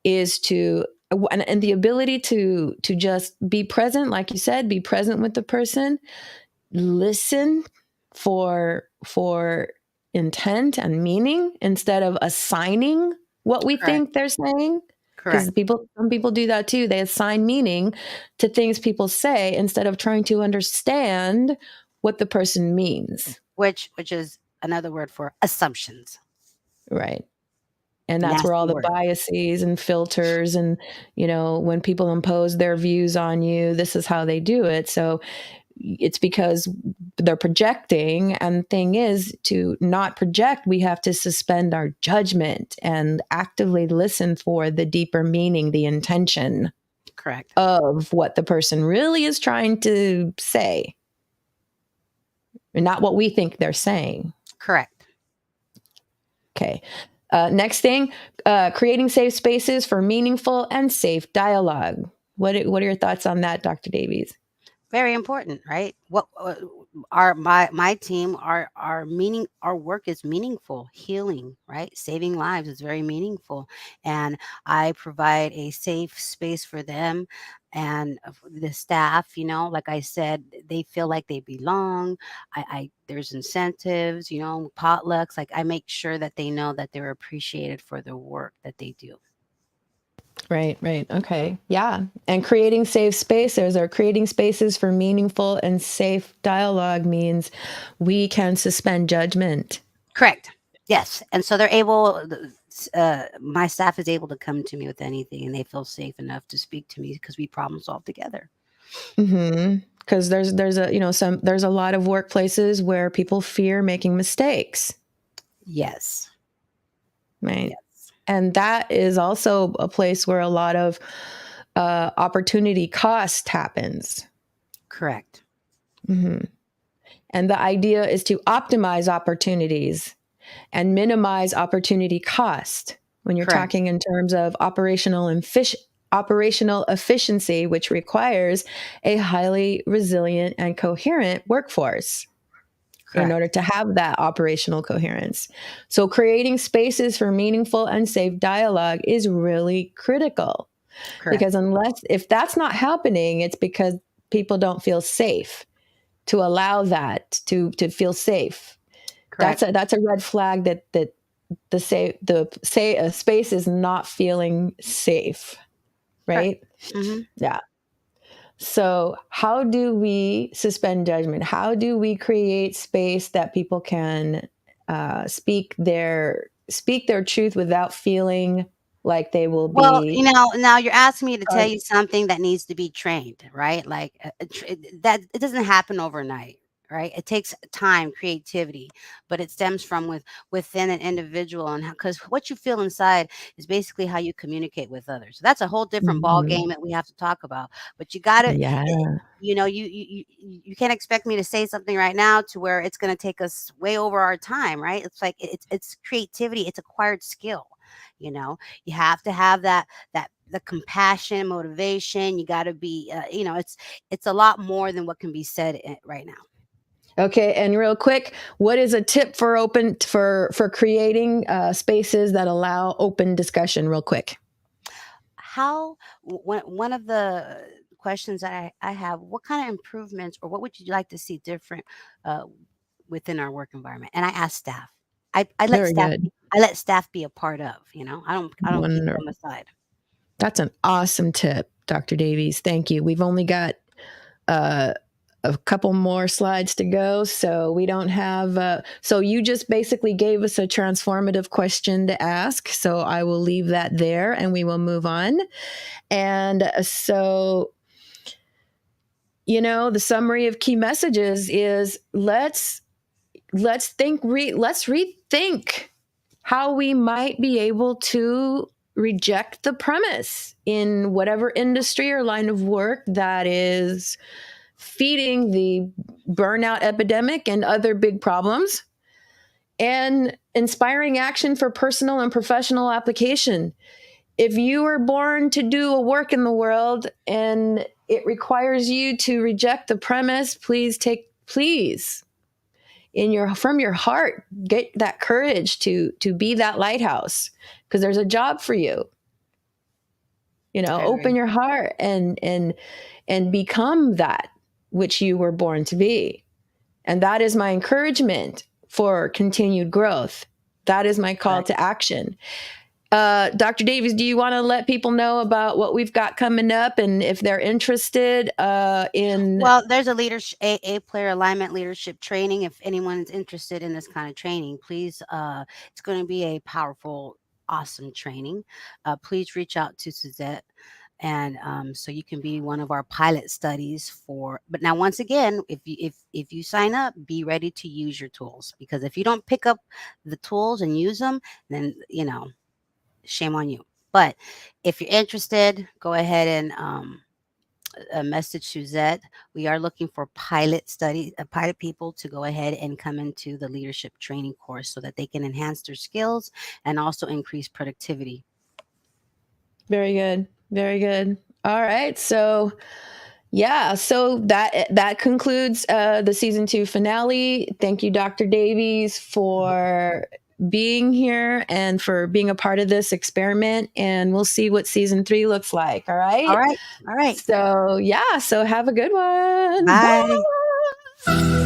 is and the ability to just be present, like you said, be present with the person, listen for intent and meaning instead of assigning what we Correct. think they're saying. Because Correct. some people do that too. They assign meaning to things people say instead of trying to understand what the person means. Which is another word for assumptions. Right. And that's where all Nasty the word. biases and filters and, when people impose their views on you, this is how they do it. So it's because they're projecting. And the thing is, to not project, we have to suspend our judgment and actively listen for the deeper meaning, the intention Correct. of what the person really is trying to say, and not what we think they're saying. Correct. Okay. Next thing, creating safe spaces for meaningful and safe dialogue. What are your thoughts on that, Dr. Davies? Very important, right? What our my team, our work is meaningful. Healing, right? Saving lives is very meaningful, and I provide a safe space for them, and the staff, like I said, they feel like they belong. There's incentives, potlucks. Like I make sure that they know that they're appreciated for the work that they do. Right. Okay. Yeah. And creating safe spaces or creating spaces for meaningful and safe dialogue means we can suspend judgment. Correct. Yes. And so they're able, my staff is able to come to me with anything, and they feel safe enough to speak to me because we problem solve together. Because there's a lot of workplaces where people fear making mistakes. Yes. Right. Yes. And that is also a place where a lot of opportunity cost happens. Correct. And the idea is to optimize opportunities and minimize opportunity cost when you're Correct. talking in terms of operational efficiency, which requires a highly resilient and coherent workforce. Correct. In order to have that operational coherence. So creating spaces for meaningful and safe dialogue is really critical. Correct. Because if that's not happening, it's because people don't feel safe to allow that to feel safe. Correct. That's a red flag that a space is not feeling safe, right? Yeah. So how do we suspend judgment? How do we create space that people can speak their truth without feeling like they will Well, be now you're asking me to tell you something that needs to be trained, right? Like that, it doesn't happen overnight, right? It takes time, creativity, but it stems from within an individual, and because what you feel inside is basically how you communicate with others. So that's a whole different ball game that we have to talk about. But you got to, Yeah. you can't expect me to say something right now to where it's going to take us way over our time, right? It's like it's creativity, it's acquired skill. You have to have the compassion, motivation. You got to be, it's a lot more than what can be said right now. Okay, and real quick, what is a tip for creating spaces that allow open discussion? Real quick. One of the questions that I have, what kind of improvements or what would you like to see different uh, within our work environment? And I ask staff. I let Very staff. good. I let staff be a part of. I don't keep Wonderful. them aside. That's an awesome tip, Dr. Davies. Thank you. We've only got a couple more slides to go, so we don't have. So you just basically gave us a transformative question to ask. So I will leave that there, and we will move on. And so, the summary of key messages is let's rethink how we might be able to reject the premise in whatever industry or line of work that is feeding the burnout epidemic and other big problems, and inspiring action for personal and professional application. If you were born to do a work in the world and it requires you to reject the premise, please from your heart, get that courage to be that lighthouse, because there's a job for you. Open your heart and become that which you were born to be. And that is my encouragement for continued growth. That is my call to action. Dr. Davies, do you want to let people know about what we've got coming up, and if they're interested in? Well, there's a player alignment leadership training. If anyone's interested in this kind of training, please, it's going to be a powerful, awesome training. Please reach out to Suzette. And so you can be one of our pilot studies but now, once again, if you sign up, be ready to use your tools, because if you don't pick up the tools and use them, then, shame on you. But if you're interested, go ahead and message Suzette. We are looking for pilot people to go ahead and come into the leadership training course so that they can enhance their skills and also increase productivity. Very good. Very good. All right. So, yeah, so that concludes the season 2 finale. Thank you, Dr. Davies, for being here and for being a part of this experiment. And we'll see what season 3 looks like. All right. All right. All right. So, yeah. So have a good one. Bye. Bye.